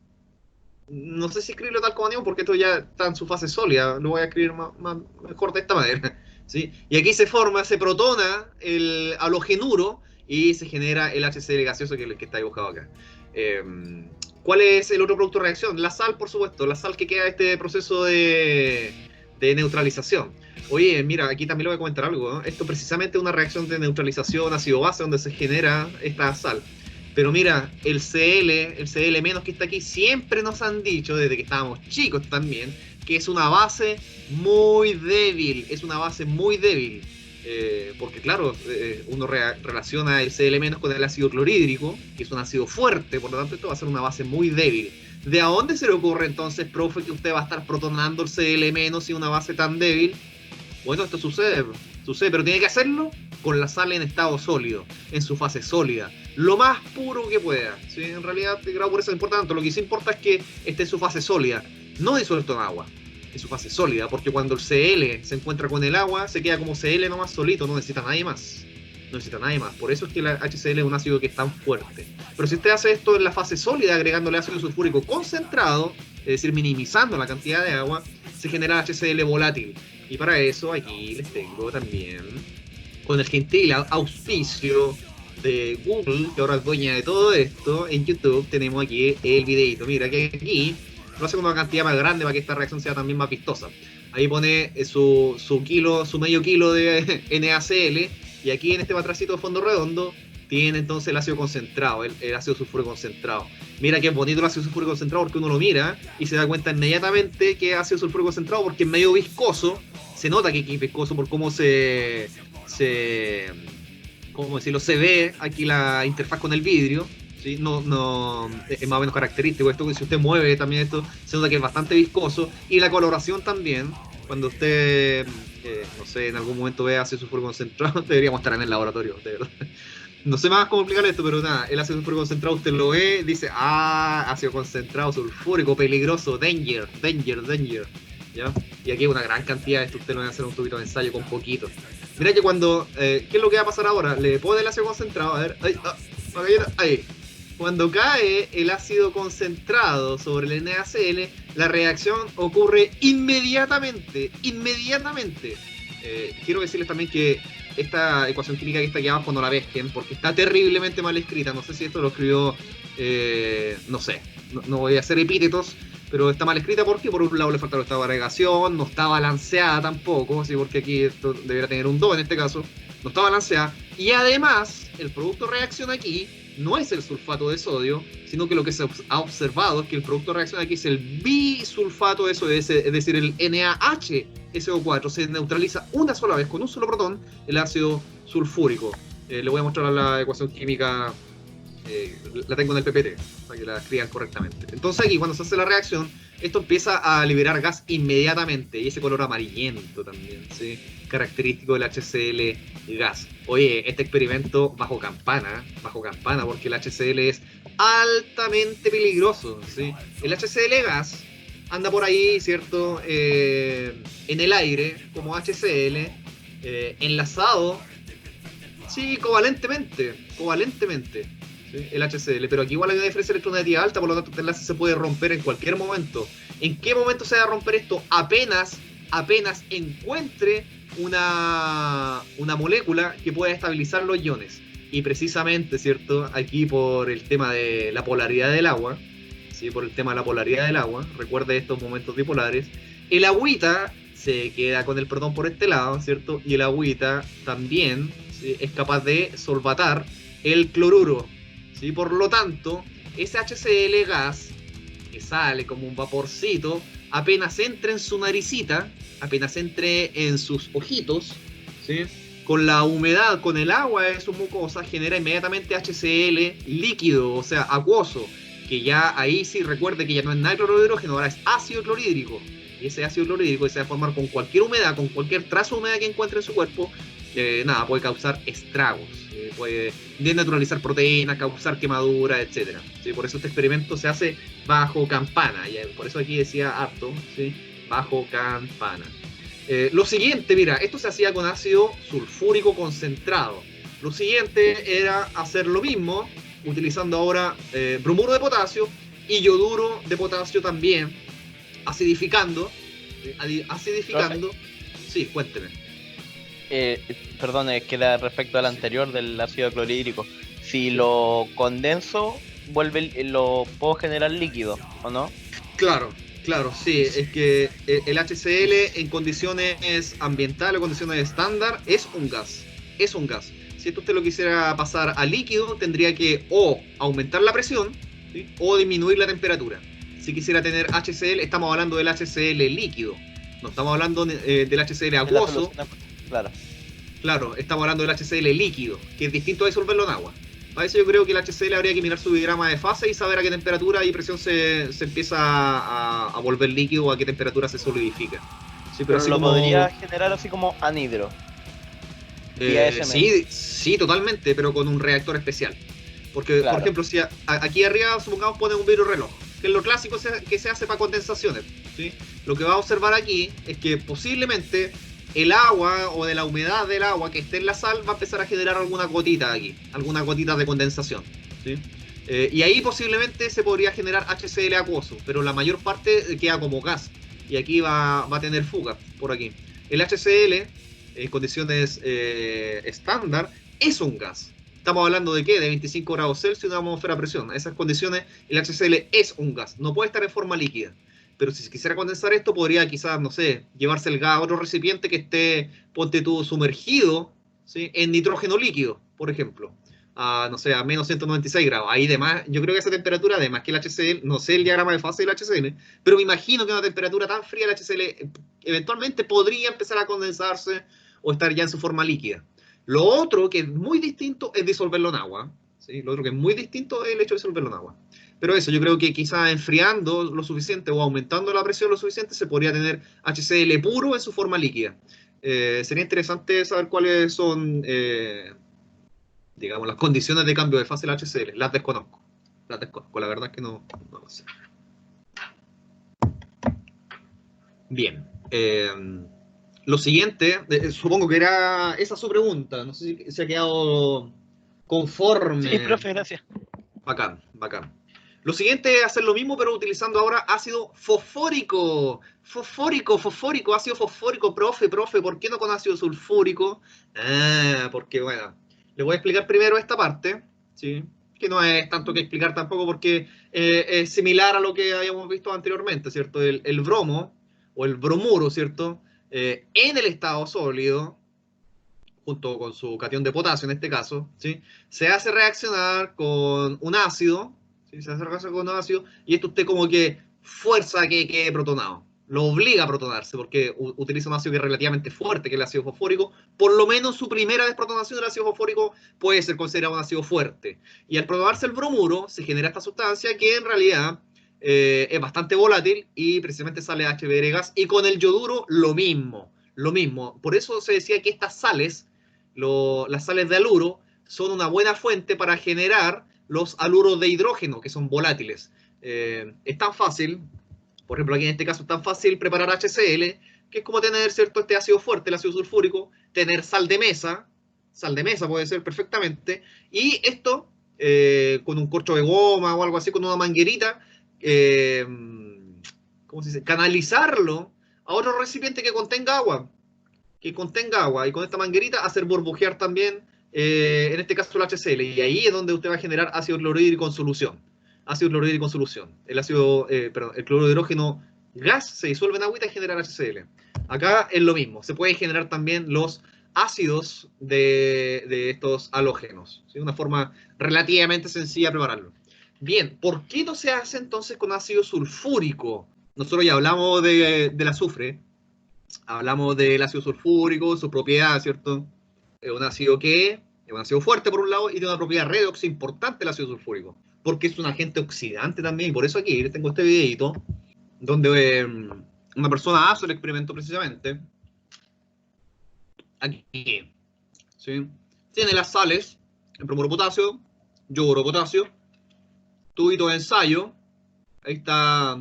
No sé si escribirlo tal como anión porque esto ya está en su fase sólida. Lo voy a escribir mejor de esta manera, ¿sí? Y aquí se forma, se protona el halogenuro y se genera el HCl gaseoso, que es el que está dibujado acá. ¿Cuál es el otro producto de reacción? La sal, por supuesto. La sal que queda en este proceso de neutralización. Oye, mira, aquí también le voy a comentar algo, ¿no? Esto precisamente es una reacción de neutralización ácido-base donde se genera esta sal. Pero mira, el Cl- que está aquí, siempre nos han dicho, desde que estábamos chicos también, que es una base muy débil. Es una base muy débil. Porque claro, uno relaciona el Cl- con el ácido clorhídrico, que es un ácido fuerte, por lo tanto esto va a ser una base muy débil. ¿De a dónde se le ocurre entonces, profe, que usted va a estar protonando el Cl- y una base tan débil? Bueno, esto sucede, pero tiene que hacerlo con la sal en estado sólido, en su fase sólida, lo más puro que pueda. ¿Sí? En realidad, el grado de pureza no importa tanto, lo que sí importa es que esté en su fase sólida, no disuelto en agua, en su fase sólida, porque cuando el Cl se encuentra con el agua, se queda como Cl nomás solito, no necesita nadie más. No necesita nadie más. Por eso es que el HCl es un ácido que es tan fuerte. Pero si usted hace esto en la fase sólida, agregándole ácido sulfúrico concentrado, es decir, minimizando la cantidad de agua, se genera HCl volátil. Y para eso aquí les tengo también, con el gentil auspicio de Google, que ahora es dueña de todo esto, en YouTube tenemos aquí el videito. Mira que aquí lo hace con una cantidad más grande para que esta reacción sea también más vistosa. Ahí pone su medio kilo de NaCl, y aquí en este matracito de fondo redondo tiene entonces el ácido concentrado, el ácido sulfúrico concentrado. Mira qué bonito el ácido sulfúrico concentrado, porque uno lo mira y se da cuenta inmediatamente que es ácido sulfúrico concentrado, porque es medio viscoso. Se nota que es viscoso por cómo ¿cómo decirlo? Se ve aquí la interfaz con el vidrio. ¿Sí? No, es más o menos característico esto, que si usted mueve también esto, se nota que es bastante viscoso. Y la coloración también, cuando usted, no sé, en algún momento ve ácido sulfúrico concentrado, deberíamos estar en el laboratorio, de verdad. No sé más cómo explicar esto, pero nada, el ácido sulfúrico concentrado usted lo ve, dice, ácido concentrado sulfúrico, peligroso, danger. ¿Ya? Y aquí hay una gran cantidad de esto, usted lo va a hacer un tubito de ensayo con poquito. Mira que cuando, ¿qué es lo que va a pasar ahora? Le pone el ácido concentrado, a ver, ahí. Cuando cae el ácido concentrado sobre el NaCl, la reacción ocurre inmediatamente. Quiero decirles también que esta ecuación química que está aquí abajo no la pesquen, porque está terriblemente mal escrita. No sé si esto lo escribió, no sé, no voy a hacer epítetos, pero está mal escrita porque por un lado le falta el estado de agregación, no está balanceada tampoco, ¿sí? Porque aquí esto debería tener un 2 en este caso, no está balanceada, y además el producto de reacción aquí no es el sulfato de sodio, sino que lo que se ha observado es que el producto de reacción aquí es el bisulfato de sodio, es decir, el NaHNO. SO4, se neutraliza una sola vez con un solo protón el ácido sulfúrico. Le voy a mostrar la ecuación química, la tengo en el PPT, para que la escriban correctamente. Entonces aquí cuando se hace la reacción, esto empieza a liberar gas inmediatamente, y ese color amarillento también, ¿sí? Característico del HCl gas. Oye, este experimento bajo campana, porque el HCl es altamente peligroso, ¿sí? El HCl gas anda por ahí, ¿cierto? En el aire, como HCl, enlazado, sí, covalentemente, ¿sí? El HCl, pero aquí igual hay una diferencia electronegativa alta, por lo tanto este enlace se puede romper en cualquier momento. ¿En qué momento se va a romper esto? Apenas encuentre una molécula que pueda estabilizar los iones. Y precisamente, ¿cierto? Aquí por el tema de la polaridad del agua, ¿sí? Por el tema de la polaridad del agua, recuerde estos momentos bipolares, el agüita se queda con el protón por este lado, ¿cierto? Y el agüita también, ¿sí? Es capaz de solvatar el cloruro, ¿sí? Por lo tanto, ese HCl gas que sale como un vaporcito, apenas entre en su naricita, apenas entre en sus ojitos, ¿sí? Con la humedad, con el agua de su mucosa, genera inmediatamente HCl líquido, o sea, acuoso, que ya ahí sí recuerde que ya no es nitro de hidrógeno, ahora es ácido clorhídrico. Y ese ácido clorhídrico se va a formar con cualquier humedad, con cualquier trazo de humedad que encuentre en su cuerpo, puede causar estragos, puede desnaturalizar proteínas, causar quemaduras, etc. ¿Sí? Por eso este experimento se hace bajo campana, y por eso aquí decía harto, ¿sí? Bajo campana. Lo siguiente, mira, esto se hacía con ácido sulfúrico concentrado. Lo siguiente era hacer lo mismo, utilizando ahora bromuro de potasio y yoduro de potasio también, acidificando. Acidificando. Sí, cuénteme. Perdón, queda respecto al anterior del ácido clorhídrico. Si lo condenso, lo puedo generar líquido, ¿o no? Claro, sí. Es que el HCl en condiciones ambientales o condiciones estándar es un gas. Si esto usted lo quisiera pasar a líquido, tendría que o aumentar la presión, ¿sí? O disminuir la temperatura. Si quisiera tener HCl, estamos hablando del HCl líquido. No estamos hablando del HCl acuoso. Claro, estamos hablando del HCl líquido, que es distinto a disolverlo en agua. Para eso yo creo que el HCl habría que mirar su diagrama de fase y saber a qué temperatura y presión se empieza a volver líquido o a qué temperatura se solidifica. Sí, pero lo podría generar así como anhidro. Sí, totalmente, pero con un reactor especial. Porque, claro, por ejemplo, si aquí arriba, supongamos, ponen un vidrio reloj, que es lo clásico que se hace para condensaciones, ¿sí? Lo que va a observar aquí es que posiblemente el agua o de la humedad del agua que esté en la sal va a empezar a generar alguna gotita aquí, alguna gotita de condensación, ¿sí? Y ahí posiblemente se podría generar HCl acuoso, pero la mayor parte queda como gas. Y aquí va a tener fuga por aquí. El HCl, en condiciones estándar, es un gas. Estamos hablando de ¿qué? De 25 grados Celsius y una atmósfera a presión. En esas condiciones el HCl es un gas, no puede estar en forma líquida. Pero si quisiera condensar esto, podría quizás, no sé, llevarse el gas a otro recipiente que esté, ponte tú, sumergido, ¿sí? En nitrógeno líquido, por ejemplo, a, no sé, a menos 196 grados. Ahí demás, yo creo que esa temperatura, además que el HCl, no sé el diagrama de fase del HCl, pero me imagino que a una temperatura tan fría el HCl eventualmente podría empezar a condensarse o estar ya en su forma líquida. Lo otro que es muy distinto es disolverlo en agua, ¿sí? Lo otro que es muy distinto es el hecho de disolverlo en agua. Pero eso, yo creo que quizás enfriando lo suficiente o aumentando la presión lo suficiente se podría tener HCl puro en su forma líquida. Sería interesante saber cuáles son, digamos, las condiciones de cambio de fase del HCl. Las desconozco, la verdad es que no lo sé. Bien. Lo siguiente, supongo que era esa su pregunta. No sé si se ha quedado conforme. Sí, profe, gracias. Bacán. Lo siguiente es hacer lo mismo, pero utilizando ahora ácido fosfórico. Ácido fosfórico, profe, ¿por qué no con ácido sulfúrico? Porque, bueno, le voy a explicar primero esta parte, ¿sí? Que no es tanto que explicar tampoco porque es similar a lo que habíamos visto anteriormente, ¿cierto? El bromo, o el bromuro, ¿cierto? En el estado sólido, junto con su catión de potasio en este caso, ¿sí? Se hace reaccionar con un ácido, ¿sí? Se hace reaccionar con un ácido, y esto usted como que fuerza que quede protonado, lo obliga a protonarse, porque utiliza un ácido que es relativamente fuerte, que es el ácido fosfórico. Por lo menos su primera desprotonación del ácido fosfórico puede ser considerado un ácido fuerte. Y al protonarse el bromuro, se genera esta sustancia que en realidad es bastante volátil y precisamente sale HBr gas. Y con el yoduro lo mismo, lo mismo. Por eso se decía que estas sales, las sales de aluro, son una buena fuente para generar los aluros de hidrógeno, que son volátiles. Es tan fácil, por ejemplo, aquí en este caso es tan fácil preparar HCl, que es como tener, ¿cierto?, este ácido fuerte, el ácido sulfúrico, tener sal de mesa puede ser perfectamente, y esto, con un corcho de goma o algo así, con una manguerita, ¿cómo se dice?, canalizarlo a otro recipiente que contenga agua, y con esta manguerita hacer burbujear también, en este caso el HCl, y ahí es donde usted va a generar ácido clorhídrico en solución. Ácido clorhídrico en solución. El cloruro de hidrógeno gas se disuelve en agüita y genera HCl. Acá es lo mismo, se pueden generar también los ácidos de estos halógenos. ¿Sí? Una forma relativamente sencilla de prepararlo. Bien, ¿por qué no se hace entonces con ácido sulfúrico? Nosotros ya hablamos del azufre, hablamos del ácido sulfúrico, su propiedad, ¿cierto? Es un ácido que es un ácido fuerte por un lado y tiene una propiedad redox importante el ácido sulfúrico, porque es un agente oxidante también, y por eso aquí les tengo este videito donde una persona hace el experimento precisamente. Aquí, ¿sí? Tiene las sales, el bromuro potasio, yoduro potasio, tubito de ensayo, ahí está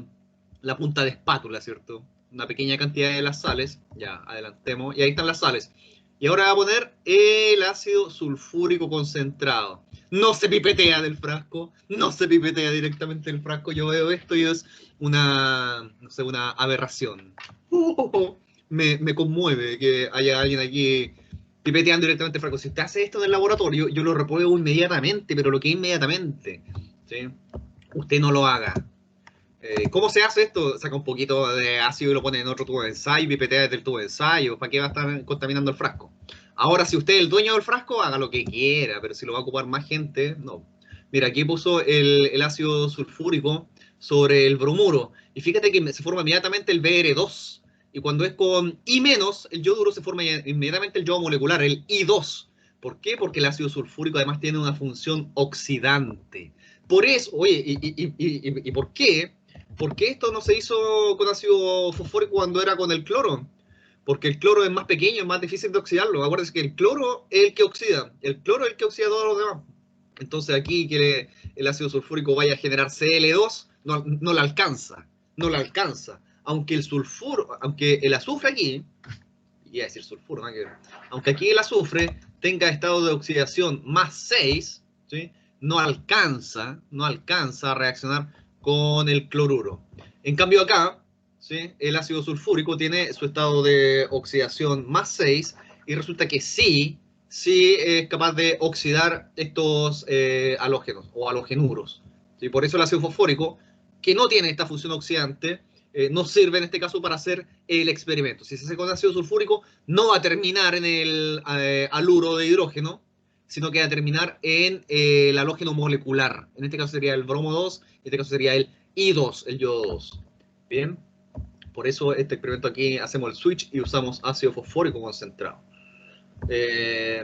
la punta de espátula, ¿cierto? Una pequeña cantidad de las sales, ya, adelantemos, y ahí están las sales. Y ahora va a poner el ácido sulfúrico concentrado. No se pipetea del frasco, no se pipetea directamente del frasco. Yo veo esto y es una, no sé, una aberración. Me conmueve que haya alguien aquí pipeteando directamente el frasco. Si usted hace esto en el laboratorio, yo lo repruebo inmediatamente, pero lo que inmediatamente, ¿sí? Usted no lo haga. ¿Cómo se hace esto? Saca un poquito de ácido y lo pone en otro tubo de ensayo, pipetea desde el tubo de ensayo. ¿Para qué va a estar contaminando el frasco? Ahora, si usted es el dueño del frasco, haga lo que quiera, pero si lo va a ocupar más gente, no. Mira, aquí puso el ácido sulfúrico sobre el bromuro. Y fíjate que se forma inmediatamente el Br2. Y cuando es con I-, el yoduro, se forma inmediatamente el yodo molecular, el I2. ¿Por qué? Porque el ácido sulfúrico además tiene una función oxidante. Por eso, oye, ¿y por qué? ¿Por qué esto no se hizo con ácido fosfórico cuando era con el cloro? Porque el cloro es más pequeño, es más difícil de oxidarlo. Acuérdense que el cloro es el que oxida. El cloro es el que oxida a todos los demás. Entonces aquí que el ácido sulfúrico vaya a generar Cl2, no la alcanza. No la alcanza. Aunque el sulfuro, aunque el azufre aquí, iba a decir sulfuro, ¿no? Aunque aquí el azufre tenga estado de oxidación más 6, ¿sí? no alcanza a reaccionar con el cloruro. En cambio acá, ¿sí? el ácido sulfúrico tiene su estado de oxidación más 6 y resulta que sí es capaz de oxidar estos halógenos o halogenuros. ¿Sí? Por eso el ácido fosfórico, que no tiene esta función oxidante, no sirve en este caso para hacer el experimento. Si se hace con ácido sulfúrico, no va a terminar en el haluro de hidrógeno, sino que va a terminar en el halógeno molecular. En este caso sería el bromo 2, en este caso sería el I2, el yodo 2. Bien, por eso este experimento aquí hacemos el switch y usamos ácido fosfórico concentrado.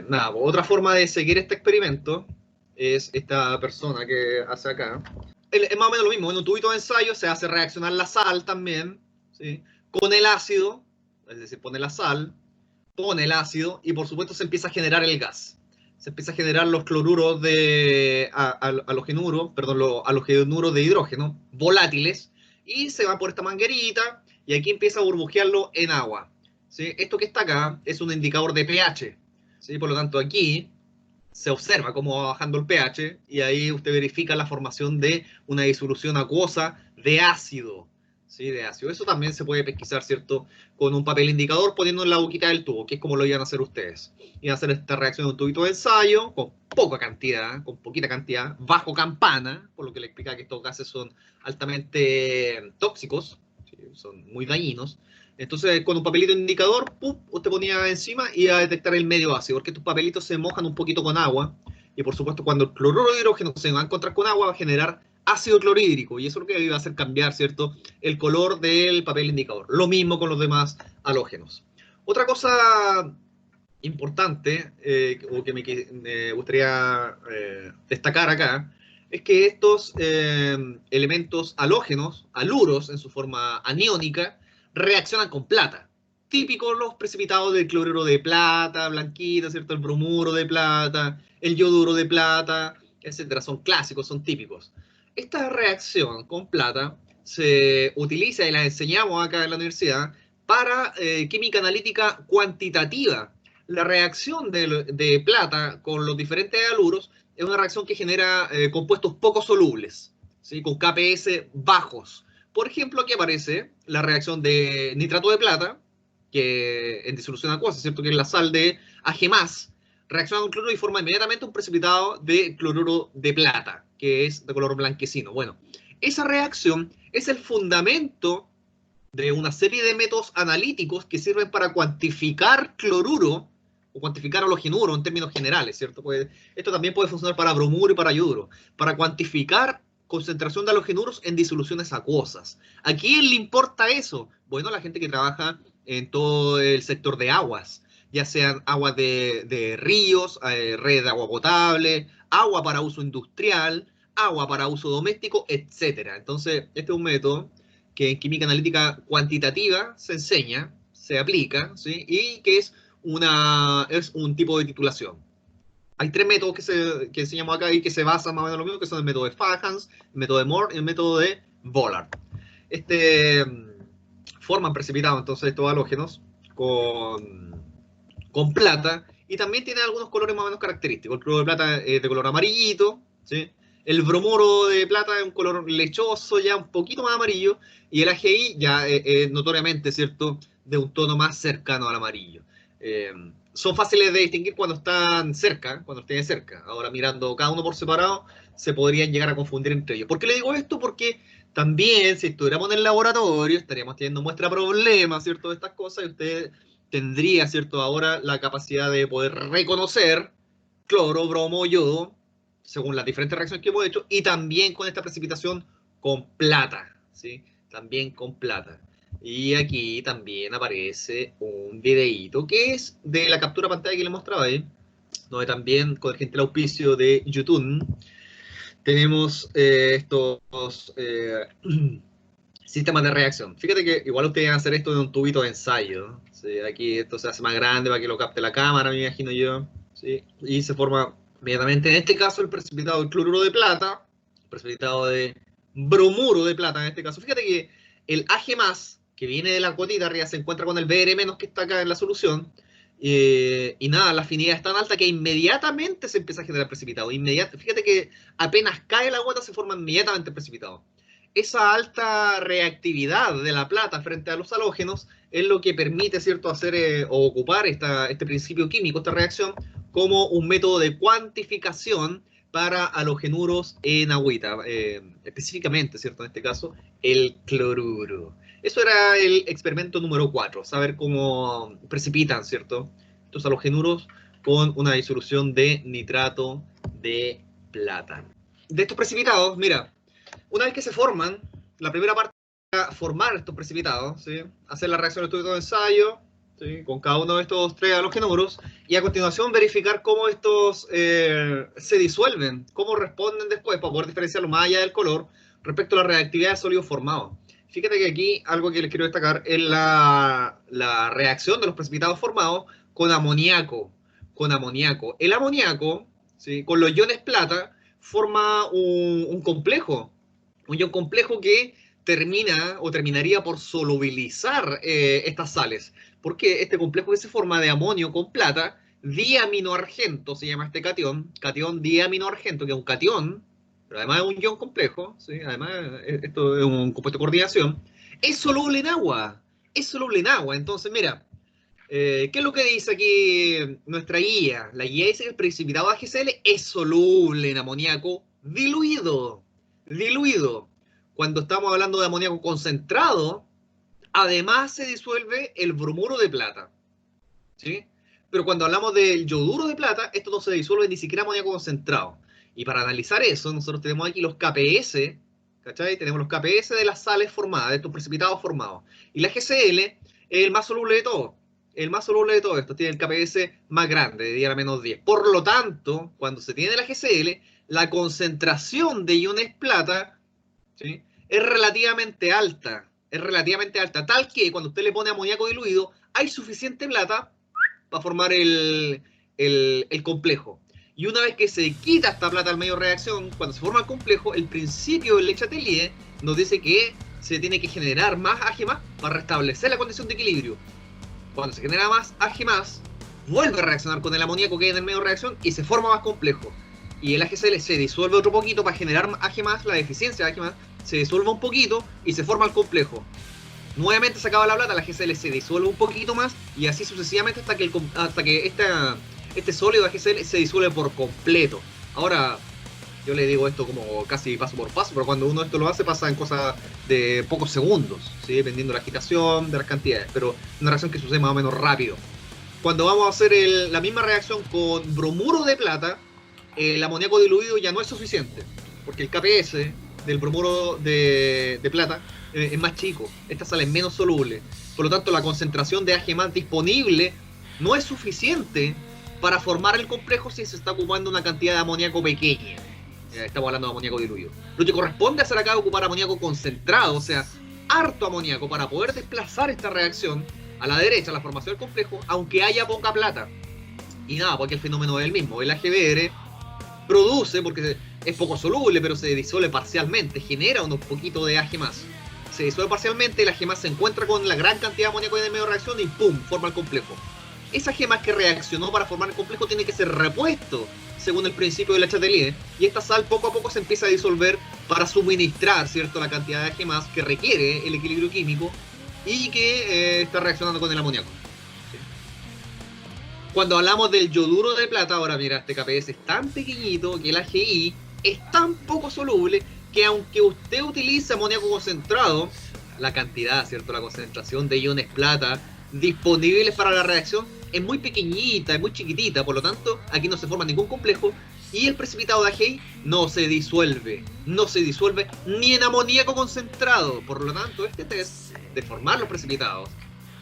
Nada, otra forma de seguir este experimento es esta persona que hace acá. Es más o menos lo mismo, en un tubito de ensayo se hace reaccionar la sal también, ¿sí? Con el ácido, es decir, pone la sal, pone el ácido y por supuesto se empieza a generar el gas. Se empieza a generar los cloruros de los halogenuros de hidrógeno, volátiles, y se va por esta manguerita y aquí empieza a burbujearlo en agua. ¿Sí? Esto que está acá es un indicador de pH. ¿Sí? Por lo tanto, aquí se observa cómo va bajando el pH y ahí usted verifica la formación de una disolución acuosa de ácido. ¿Sí? De ácido. Eso también se puede pesquisar, ¿cierto? Con un papel indicador poniendo en la boquita del tubo, que es como lo iban a hacer ustedes. Iban a hacer esta reacción de un tubito de ensayo con poca cantidad, con poquita cantidad, bajo campana, por lo que le explica que estos gases son altamente tóxicos, ¿sí? Son muy dañinos. Entonces, con un papelito indicador, ¡pum!, usted ponía encima y iba a detectar el medio ácido, porque estos papelitos se mojan un poquito con agua, y por supuesto, cuando el cloruro de hidrógeno se va a encontrar con agua, va a generar ácido clorhídrico, y eso es lo que iba a hacer cambiar, ¿cierto?, el color del papel indicador. Lo mismo con los demás halógenos. Otra cosa importante, o que me gustaría destacar acá, es que estos elementos halógenos, aluros en su forma aniónica, reaccionan con plata. Típicos los precipitados del cloruro de plata, blanquita, ¿cierto? El bromuro de plata, el yoduro de plata, etcétera. Son clásicos, son típicos. Esta reacción con plata se utiliza y la enseñamos acá en la universidad para química analítica cuantitativa. La reacción de plata con los diferentes aluros es una reacción que genera compuestos poco solubles, ¿sí?, con KPS bajos. Por ejemplo, aquí aparece la reacción de nitrato de plata, que en disolución acuosa, ¿cierto?, que es la sal de Ag+, reacciona con cloruro y forma inmediatamente un precipitado de cloruro de plata, que es de color blanquecino. Bueno, esa reacción es el fundamento de una serie de métodos analíticos que sirven para cuantificar cloruro o cuantificar halogenuro en términos generales, ¿cierto? Pues esto también puede funcionar para bromuro y para yoduro, para cuantificar concentración de halogenuros en disoluciones acuosas. ¿A quién le importa eso? Bueno, a la gente que trabaja en todo el sector de aguas, ya sean aguas de ríos, red de agua potable, agua para uso industrial, agua para uso doméstico, etcétera. Entonces, este es un método que en química analítica cuantitativa se enseña, se aplica, ¿sí?, y que es un tipo de titulación. Hay tres métodos que enseñamos acá y que se basan más o menos en lo mismo, que son el método de Fajans, el método de Moore y el método de Vollard. Forman precipitados entonces estos halógenos con plata, y también tiene algunos colores más o menos característicos. El cloruro de plata es de color amarillito, ¿sí? El bromuro de plata es un color lechoso, ya un poquito más amarillo, y el AgI ya notoriamente, ¿cierto?, de un tono más cercano al amarillo. Son fáciles de distinguir cuando están cerca, cuando estén cerca. Ahora, mirando cada uno por separado, se podrían llegar a confundir entre ellos. ¿Por qué le digo esto? Porque también, si estuviéramos en el laboratorio, estaríamos teniendo muestra problemas, ¿cierto?, de estas cosas, y usted tendría, ¿cierto?, ahora la capacidad de poder reconocer cloro, bromo, yodo, según las diferentes reacciones que hemos hecho, y también con esta precipitación con plata, ¿sí? También con plata. Y aquí también aparece un videíto que es de la captura pantalla que le mostraba ahí, donde también con el gentil auspicio de YouTube tenemos estos sistemas de reacción. Fíjate que igual ustedes van a hacer esto de un tubito de ensayo, ¿sí? Aquí esto se hace más grande para que lo capte la cámara, me imagino yo, ¿sí? Y se forma inmediatamente, en este caso, el precipitado del cloruro de plata, el precipitado de bromuro de plata en este caso. Fíjate que el Ag+, que viene de la cuotita arriba, se encuentra con el Br- que está acá en la solución, y nada, la afinidad es tan alta que inmediatamente se empieza a generar precipitado. Fíjate que apenas cae la gota se forma inmediatamente el precipitado. Esa alta reactividad de la plata frente a los halógenos es lo que permite, ¿cierto?, hacer o ocupar este principio químico, esta reacción, como un método de cuantificación para halogenuros en agüita, específicamente, ¿cierto?, en este caso, el cloruro. Eso era el experimento número 4, saber cómo precipitan, ¿cierto?, estos halogenuros con una disolución de nitrato de plata. De estos precipitados, mira, una vez que se forman, la primera parte es formar estos precipitados, ¿sí?, hacer la reacción de todo ensayo, ¿sí?, con cada uno de estos tres halogenuros, y a continuación verificar cómo estos se disuelven, cómo responden después, para poder diferenciarlo más allá del color respecto a la reactividad del sólido formado. Fíjate que aquí algo que les quiero destacar es la reacción de los precipitados formados con amoníaco. Con amoníaco. El amoníaco, ¿sí?, con los iones plata, forma un complejo. Un ion complejo que termina o terminaría por solubilizar estas sales. Porque este complejo que se forma de amonio con plata, diaminoargento se llama este catión, catión diaminoargento, que es un catión, pero además es un ion complejo, ¿sí?, además esto es un compuesto de coordinación, es soluble en agua, es soluble en agua. Entonces, mira, ¿qué es lo que dice aquí nuestra guía? La guía dice que el precipitado HCl es soluble en amoníaco diluido. Diluido. Cuando estamos hablando de amoníaco concentrado, además se disuelve el bromuro de plata, ¿sí? Pero cuando hablamos del yoduro de plata, esto no se disuelve ni siquiera amoníaco concentrado. Y para analizar eso, nosotros tenemos aquí los KPS, ¿cachai? Tenemos los KPS de las sales formadas, de estos precipitados formados. Y la HCl es el más soluble de todo. El más soluble de todo esto tiene el KPS más grande, de 10 a la menos 10. Por lo tanto, cuando se tiene la HCl, la concentración de iones plata, ¿sí?, es relativamente alta. Es relativamente alta, tal que cuando usted le pone amoníaco diluido, hay suficiente plata para formar el complejo. Y una vez que se quita esta plata al medio de reacción, cuando se forma el complejo, el principio del Le Chatelier nos dice que se tiene que generar más Ag+ para restablecer la condición de equilibrio. Cuando se genera más Ag+, vuelve a reaccionar con el amoníaco que hay en el medio de reacción y se forma más complejo. Y el HCl se disuelve otro poquito para generar Ag+, la deficiencia de Ag+, se disuelve un poquito y se forma el complejo. Nuevamente se acaba la plata, la HCl se disuelve un poquito más y así sucesivamente hasta que este sólido HCl se disuelve por completo. Ahora, yo le digo esto como casi paso por paso, pero cuando uno esto lo hace pasa en cosas de pocos segundos, ¿sí?, dependiendo de la agitación, de las cantidades, pero una reacción que sucede más o menos rápido. Cuando vamos a hacer la misma reacción con bromuro de plata, el amoníaco diluido ya no es suficiente, porque el KPS del bromuro de plata es más chico, esta sale menos soluble, por lo tanto la concentración de Ag+ disponible no es suficiente para formar el complejo si se está ocupando una cantidad de amoníaco pequeña. Estamos hablando de amoníaco diluido. Lo que corresponde hacer acá es ocupar amoníaco concentrado, o sea, harto amoníaco para poder desplazar esta reacción a la derecha, la formación del complejo, aunque haya poca plata. Y nada, porque el fenómeno es el mismo. El AgBr produce, porque es poco soluble, pero se disuelve parcialmente, genera unos poquitos de Ag+. Se disuelve parcialmente, el Ag+ se encuentra con la gran cantidad de amoníaco en el medio de reacción y ¡pum!, forma el complejo. Ese Ag+ que reaccionó para formar el complejo tiene que ser repuesto según el principio de Le Chatelier, y esta sal poco a poco se empieza a disolver para suministrar, ¿cierto?, la cantidad de Ag+ que requiere el equilibrio químico y que está reaccionando con el amoníaco. ¿Sí? Cuando hablamos del yoduro de plata, ahora mira, este KPS es tan pequeñito que el AgI es tan poco soluble que aunque usted utilice amoníaco concentrado, la cantidad, ¿cierto?, la concentración de iones plata disponibles para la reacción es muy pequeñita, es muy chiquitita, por lo tanto aquí no se forma ningún complejo y el precipitado de AgI no se disuelve ni en amoníaco concentrado. Por lo tanto, este test de formar los precipitados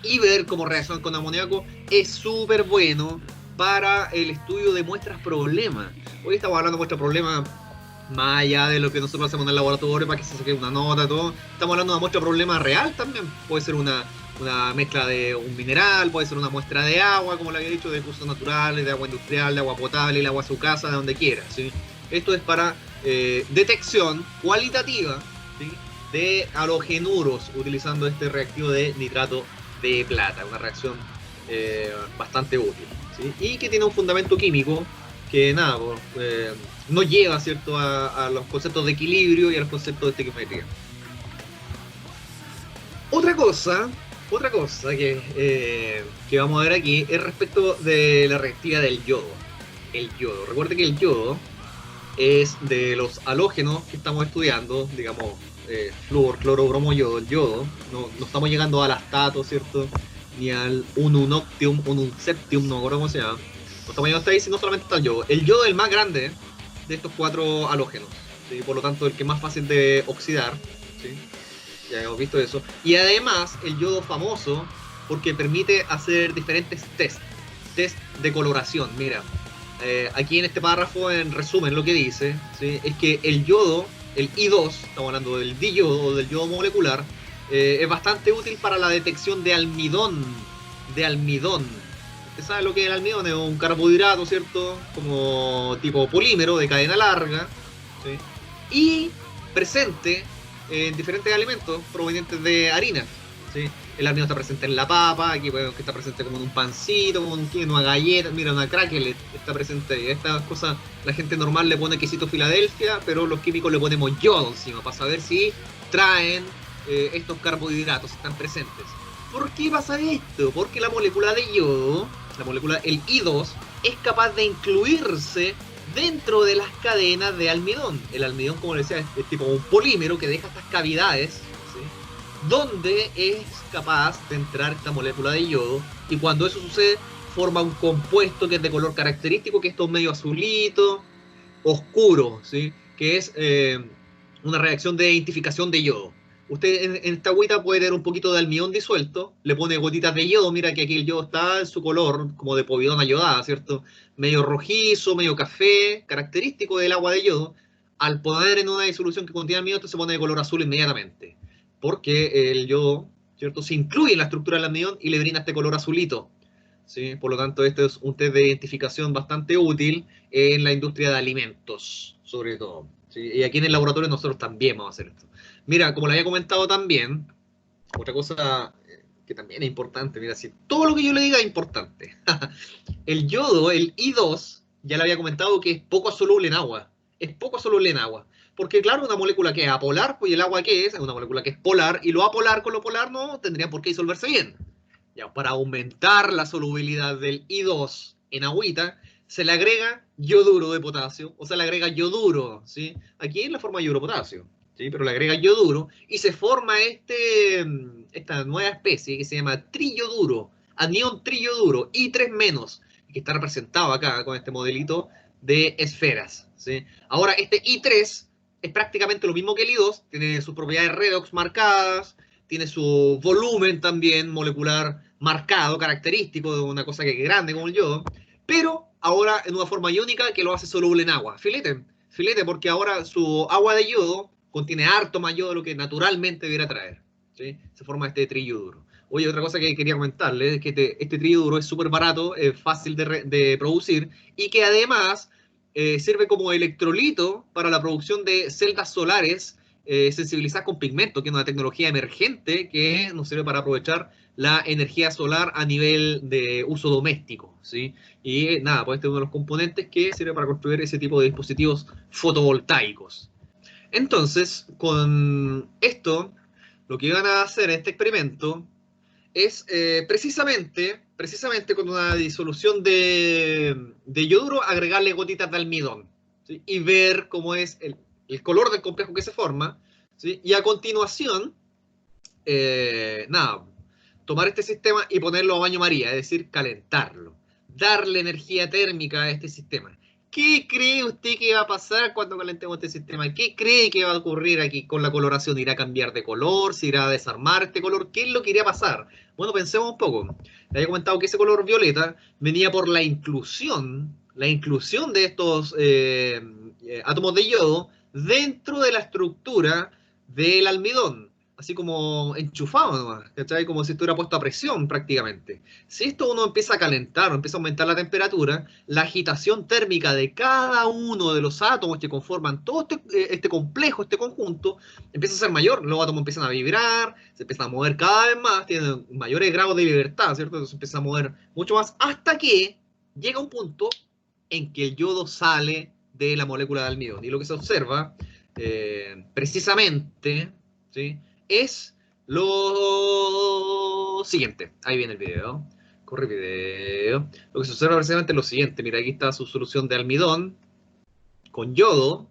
y ver cómo reaccionan con amoníaco es súper bueno para el estudio de muestras problema. Hoy estamos hablando de muestras problema más allá de lo que nosotros hacemos en el laboratorio para que se saque una nota, todo. Estamos hablando de una muestra problema real también. Puede ser una mezcla de un mineral, puede ser una muestra de agua, como le había dicho, de recursos naturales, de agua industrial, de agua potable, el agua a su casa, de donde quiera, ¿sí? Esto es para detección cualitativa, ¿sí?, de halogenuros utilizando este reactivo de nitrato de plata, una reacción bastante útil, ¿sí?, y que tiene un fundamento químico que nada, no lleva, ¿cierto?, a los conceptos de equilibrio y a los conceptos de estequiometría. Otra cosa que vamos a ver aquí es respecto de la reactividad del yodo. El yodo. Recuerde que el yodo es de los halógenos que estamos estudiando, digamos, flúor, cloro, bromo, yodo. El yodo, no estamos llegando al astato, ¿cierto?, ni al ununoctium, ununceptium, no me acuerdo cómo se llama. No estamos llegando hasta ahí, sino solamente está el yodo. El yodo es el más grande de estos 4 halógenos, ¿sí?, por lo tanto el que es más fácil de oxidar, ¿sí? Ya hemos visto eso. Y además, el yodo famoso porque permite hacer diferentes test de coloración. Mira, aquí en este párrafo, en resumen, lo que dice, ¿sí?, es que el yodo, el I2, estamos hablando del diyodo o del yodo molecular, es bastante útil para la detección de almidón. Usted sabe lo que es el almidón, es un carbohidrato, ¿cierto?, como tipo polímero de cadena larga, ¿sí?, y presente en diferentes alimentos provenientes de harina, ¿sí? El almidón está presente en la papa, aquí vemos que está presente como en un pancito, como en una galleta, mira, una cracker está presente ahí. Estas cosas la gente normal le pone quesito Filadelfia, pero los químicos le ponemos yodo encima para saber si traen estos carbohidratos, están presentes. ¿Por qué pasa esto? Porque la molécula de yodo, el I2, es capaz de incluirse dentro de las cadenas de almidón. El almidón, como les decía, es tipo un polímero que deja estas cavidades, ¿sí?, donde es capaz de entrar esta molécula de yodo, y cuando eso sucede forma un compuesto que es de color característico, que es todo medio azulito, oscuro, ¿sí? Que es una reacción de identificación de yodo. Usted en esta agüita puede tener un poquito de almidón disuelto, le pone gotitas de yodo, mira que aquí el yodo está en su color, como de povidona yodada, ¿cierto? Medio rojizo, medio café, característico del agua de yodo. Al poner en una disolución que contiene almidón, esto se pone de color azul inmediatamente, porque el yodo, ¿cierto? Se incluye en la estructura del almidón y le brinda este color azulito, ¿sí? Por lo tanto, este es un test de identificación bastante útil en la industria de alimentos, sobre todo, ¿sí? Y aquí en el laboratorio nosotros también vamos a hacer esto. Mira, como le había comentado también, otra cosa que también es importante, mira, si todo lo que yo le diga es importante. El yodo, el I2, ya le había comentado que es poco soluble en agua. Es poco soluble en agua. Porque claro, una molécula que es apolar, pues el agua que es una molécula que es polar, y lo apolar con lo polar no tendría por qué disolverse bien. Ya, para aumentar la solubilidad del I2 en agüita, se le agrega yoduro de potasio, o se le agrega yoduro, ¿sí? Aquí en la forma de yoduro potasio, ¿sí? Pero le agrega yoduro y se forma esta nueva especie que se llama triyoduro, anión triyoduro, I3 menos, que está representado acá con este modelito de esferas, ¿sí? Ahora, este I3 es prácticamente lo mismo que el I2, tiene sus propiedades redox marcadas, tiene su volumen también molecular marcado, característico de una cosa que es grande como el yodo, pero ahora en una forma iónica que lo hace soluble en agua. Filete, filete, porque ahora su agua de yodo contiene harto más yodo de lo que naturalmente debiera traer, ¿sí? Se forma este triyoduro. Oye, otra cosa que quería comentarles es que este triyoduro es súper barato, es fácil de producir y que además sirve como electrolito para la producción de celdas solares sensibilizadas con pigmento, que es una tecnología emergente que nos sirve para aprovechar la energía solar a nivel de uso doméstico, ¿sí? Y nada, pues este es uno de los componentes que sirve para construir ese tipo de dispositivos fotovoltaicos. Entonces, con esto, lo que iban a hacer en este experimento es precisamente con una disolución de yoduro, agregarle gotitas de almidón, ¿sí? Y ver cómo es el color del complejo que se forma, ¿sí? Y a continuación, nada, tomar este sistema y ponerlo a baño María, es decir, calentarlo, darle energía térmica a este sistema. ¿Qué cree usted que va a pasar cuando calentemos este sistema? ¿Qué cree que va a ocurrir aquí con la coloración? ¿Irá a cambiar de color? ¿Se irá a desarmar este color? ¿Qué es lo que iría a pasar? Bueno, pensemos un poco. Le había comentado que ese color violeta venía por la inclusión de estos átomos de yodo dentro de la estructura del almidón, así como enchufado nomás, ¿cachai? Como si estuviera puesto a presión prácticamente. Si esto uno empieza a calentar o empieza a aumentar la temperatura, la agitación térmica de cada uno de los átomos que conforman todo este complejo, este conjunto, empieza a ser mayor. Los átomos empiezan a vibrar, se empiezan a mover cada vez más, tienen mayores grados de libertad, ¿cierto? Entonces se empieza a mover mucho más hasta que llega un punto en que el yodo sale de la molécula de almidón. Y lo que se observa, precisamente, ¿sí? Es lo siguiente. Ahí viene el video. Corre video. Lo que se observa precisamente es lo siguiente. Mira, aquí está su solución de almidón con yodo,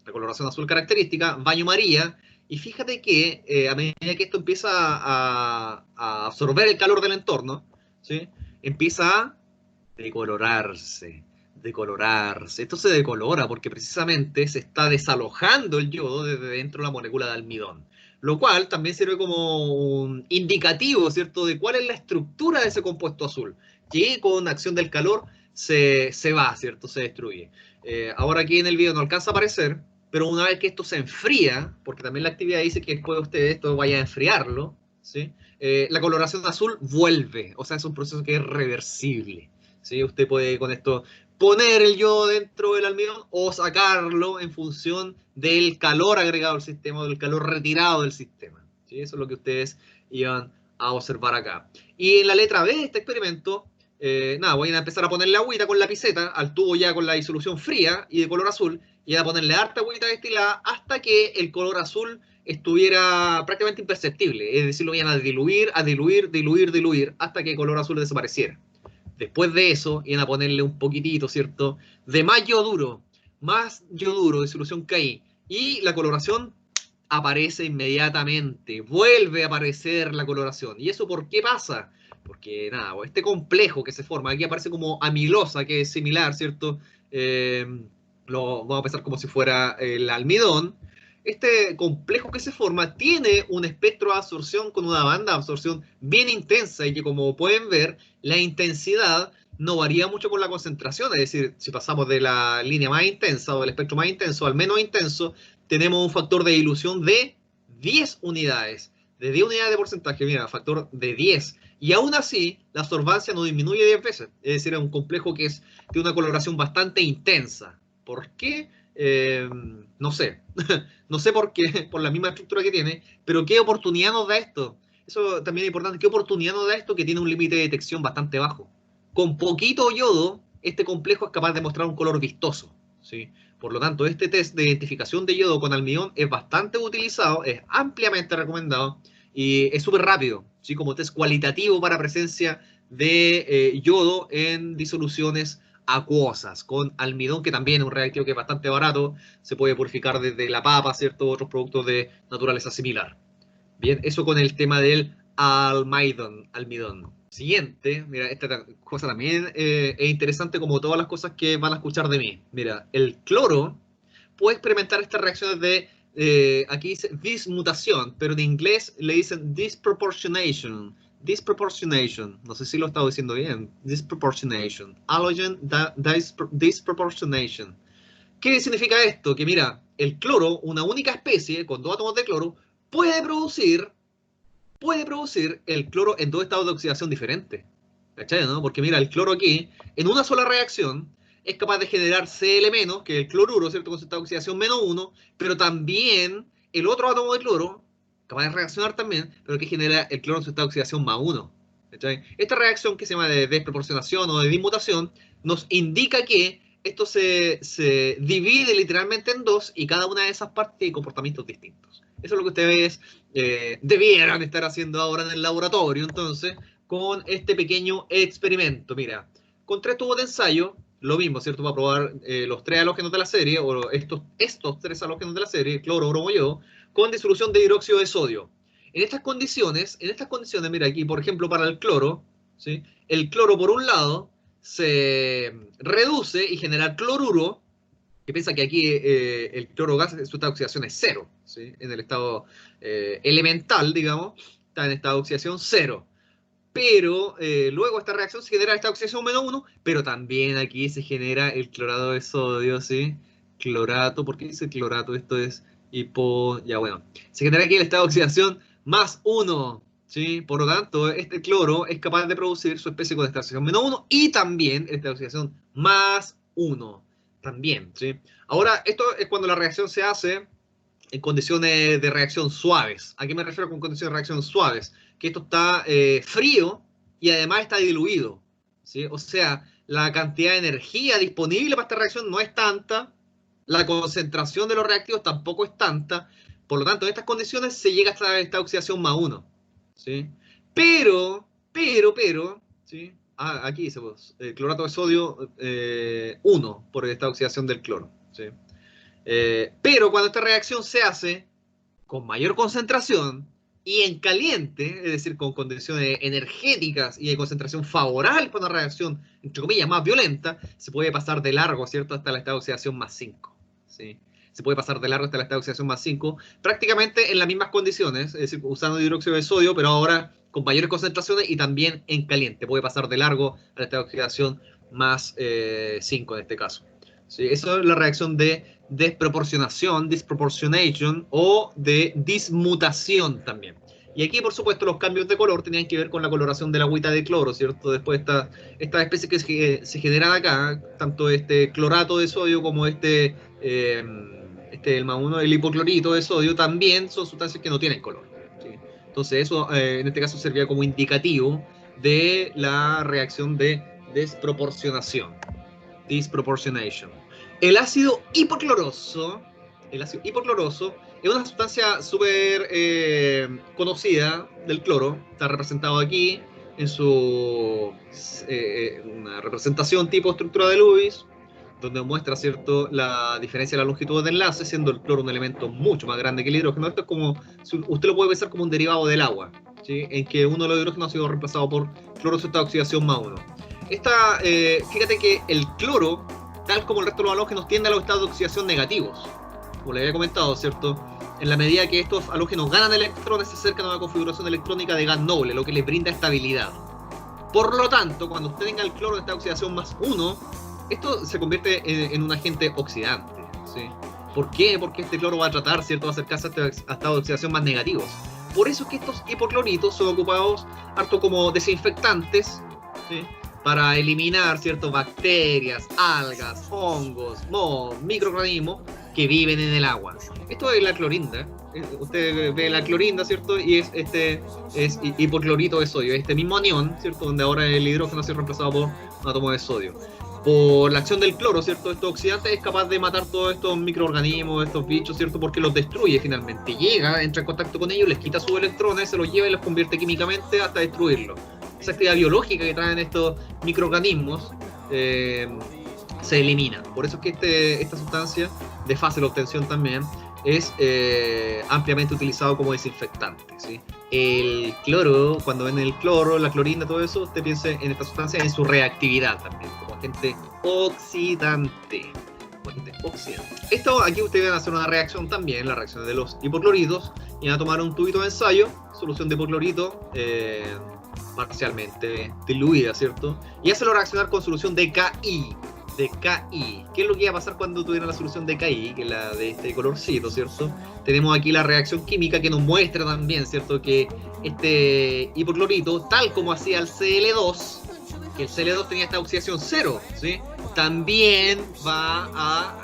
la coloración azul característica, baño María. Y fíjate que a medida que esto empieza a absorber el calor del entorno, ¿sí? Empieza a decolorarse, decolorarse. Esto se decolora porque precisamente se está desalojando el yodo desde dentro de la molécula de almidón. Lo cual también sirve como un indicativo, ¿cierto?, de cuál es la estructura de ese compuesto azul, que con acción del calor se va, ¿cierto?, se destruye. Ahora aquí en el video no alcanza a aparecer, pero una vez que esto se enfría, porque también la actividad dice que después de usted esto vaya a enfriarlo, ¿sí? La coloración azul vuelve, o sea, es un proceso que es reversible. ¿Sí? Usted puede con esto poner el yodo dentro del almidón o sacarlo en función del calor agregado al sistema o del calor retirado del sistema. ¿Sí? Eso es lo que ustedes iban a observar acá. Y en la letra B de este experimento, nada, voy a empezar a ponerle agüita con la piseta al tubo ya con la disolución fría y de color azul, y a ponerle harta agüita destilada hasta que el color azul estuviera prácticamente imperceptible, es decir, lo iban a diluir, diluir, hasta que el color azul desapareciera. Después de eso, iban a ponerle un poquitito, ¿cierto?, de más yoduro, disolución KI, y la coloración aparece inmediatamente, vuelve a aparecer la coloración. ¿Y eso por qué pasa? Porque nada, este complejo que se forma, aquí aparece como amilosa, que es similar, ¿cierto? lo vamos a pensar como si fuera el almidón, este complejo que se forma tiene un espectro de absorción con una banda de absorción bien intensa y que, como pueden ver, la intensidad no varía mucho con la concentración. Es decir, si pasamos de la línea más intensa o del espectro más intenso al menos intenso, tenemos un factor de dilución de 10 unidades. De 10 unidades de porcentaje, mira, factor de 10. Y aún así, la absorbancia no disminuye 10 veces. Es decir, es un complejo que tiene una coloración bastante intensa. ¿Por qué? No sé. No sé por qué, por la misma estructura que tiene, pero qué oportunidad nos da esto. Eso también es importante. ¿Qué oportunidad nos da esto que tiene un límite de detección bastante bajo? Con poquito yodo, este complejo es capaz de mostrar un color vistoso, ¿sí? Por lo tanto, este test de identificación de yodo con almidón es bastante utilizado, es ampliamente recomendado y es súper rápido, ¿sí? Como test cualitativo para presencia de yodo en disoluciones acuosas, con almidón, que también es un reactivo que es bastante barato, se puede purificar desde la papa, ¿cierto? Otros productos de naturaleza similar. Bien, eso con el tema del almidón. Siguiente, mira, esta cosa también es interesante como todas las cosas que van a escuchar de mí. Mira, el cloro puede experimentar estas reacciones de, aquí dice dismutación, pero en inglés le dicen disproportionation. Disproportionation, no sé si lo he estado diciendo bien. Disproportionation. Halogen disproportionation. ¿Qué significa esto? Que mira, el cloro, una única especie con dos átomos de cloro, puede producir el cloro en dos estados de oxidación diferentes. ¿Cachai? ¿No? Porque mira, el cloro aquí, en una sola reacción, es capaz de generar Cl-, que es el cloruro, ¿cierto? Con su estado de oxidación -1, pero también el otro átomo de cloro, capaz de reaccionar también, pero que genera el cloro en su estado de oxidación +1. ¿Cachai? Esta reacción que se llama de desproporcionación o de dismutación nos indica que esto se divide literalmente en dos y cada una de esas partes tiene comportamientos distintos. Eso es lo que ustedes debieran estar haciendo ahora en el laboratorio, entonces, con este pequeño experimento. Mira, con 3 tubos de ensayo, lo mismo, ¿cierto? Para probar los 3 halógenos de la serie, o estos 3 halógenos de la serie, cloro, bromo, yodo, con disolución de hidróxido de sodio. En estas condiciones, mira aquí, por ejemplo, para el cloro, ¿sí? El cloro, por un lado, se reduce y genera cloruro, que piensa que aquí el cloro gas, su estado de oxidación es cero, ¿sí? En el estado elemental, digamos, está en estado de oxidación cero. Pero luego esta reacción se genera esta oxidación -1, pero también aquí se genera el clorado de sodio, ¿sí? Clorato, ¿por qué dice clorato? Esto es ya bueno. Se genera aquí el estado de oxidación +1, ¿sí? Por lo tanto, este cloro es capaz de producir su especie con esta oxidación -1 y también esta oxidación +1, también, ¿sí? Ahora, esto es cuando la reacción se hace en condiciones de reacción suaves. ¿A qué me refiero con condiciones de reacción suaves? Que esto está frío y además está diluido, ¿sí? O sea, la cantidad de energía disponible para esta reacción no es tanta, la concentración de los reactivos tampoco es tanta, por lo tanto, en estas condiciones se llega hasta esta oxidación +1, ¿sí? Pero, ¿sí? Aquí dice, pues, clorato de sodio 1 por esta oxidación del cloro, ¿sí? Pero cuando esta reacción se hace con mayor concentración y en caliente, es decir, con condiciones energéticas y de concentración favorable para una reacción, entre comillas, más violenta, se puede pasar de largo, ¿cierto?, hasta el estado de oxidación +5. ¿Sí? Se puede pasar de largo hasta el estado de oxidación +5, prácticamente en las mismas condiciones, es decir, usando hidróxido de sodio, pero ahora con mayores concentraciones y también en caliente. Puede pasar de largo al estado de oxidación +5 en este caso. ¿Sí? Eso es la reacción de desproporcionación, disproportionation, o de dismutación también. Y aquí, por supuesto, los cambios de color tenían que ver con la coloración de la agüita de cloro, ¿cierto? Después estas especies que se generan acá, tanto este clorato de sodio como el +1, el hipoclorito de sodio, también son sustancias que no tienen color, ¿sí? Entonces eso, en este caso, servía como indicativo de la reacción de desproporcionación. Disproportionation. El ácido hipocloroso es una sustancia súper conocida del cloro. Está representado aquí en su una representación tipo estructura de Lewis, donde muestra, ¿cierto?, la diferencia de la longitud de enlace, siendo el cloro un elemento mucho más grande que el hidrógeno. Esto es como, usted lo puede pensar como un derivado del agua, ¿sí? En que uno de los hidrógenos ha sido reemplazado por cloro de oxidación +1. Fíjate que el cloro tal como el resto de los halógenos, tiende a los estados de oxidación negativos. Como les había comentado, ¿cierto? En la medida que estos halógenos ganan electrones, se acercan a una configuración electrónica de gas noble, lo que les brinda estabilidad. Por lo tanto, cuando usted tenga el cloro de esta oxidación +1, esto se convierte en un agente oxidante, ¿sí? ¿Por qué? Porque este cloro va a tratar, ¿cierto?, de acercarse a estados de oxidación más negativos. Por eso es que estos hipocloritos son ocupados harto como desinfectantes, ¿sí?, para eliminar, ¿cierto?, bacterias, algas, hongos, mohos, microorganismos que viven en el agua. Esto es la clorinda. Usted ve la clorinda, ¿cierto? Y es hipoclorito de sodio, este mismo anión, ¿cierto? Donde ahora el hidrógeno se ha reemplazado por un átomo de sodio. Por la acción del cloro, ¿cierto? Estos oxidantes es capaz de matar todos estos microorganismos, estos bichos, ¿cierto? Porque los destruye finalmente. Llega, entra en contacto con ellos, les quita sus electrones, se los lleva y los convierte químicamente hasta destruirlos. Esa actividad biológica que traen estos microorganismos se elimina. Por eso es que esta sustancia de fácil obtención también es ampliamente utilizado como desinfectante, ¿sí? El cloro, cuando ven el cloro, la clorina, todo eso, usted piense en esta sustancia, en su reactividad también, como agente oxidante. Esto aquí ustedes van a hacer una reacción también, la reacción de los hipocloritos, y van a tomar un tubito de ensayo, solución de hipoclorito, parcialmente diluida, ¿cierto? Y hacerlo reaccionar con solución de KI. ¿Qué es lo que iba a pasar cuando tuviera la solución de KI, que es la de este colorcito, ¿cierto? Tenemos aquí la reacción química que nos muestra también, ¿cierto?, que este hipoclorito, tal como hacía el Cl2, que el Cl2 tenía esta oxidación 0, ¿sí?, también va a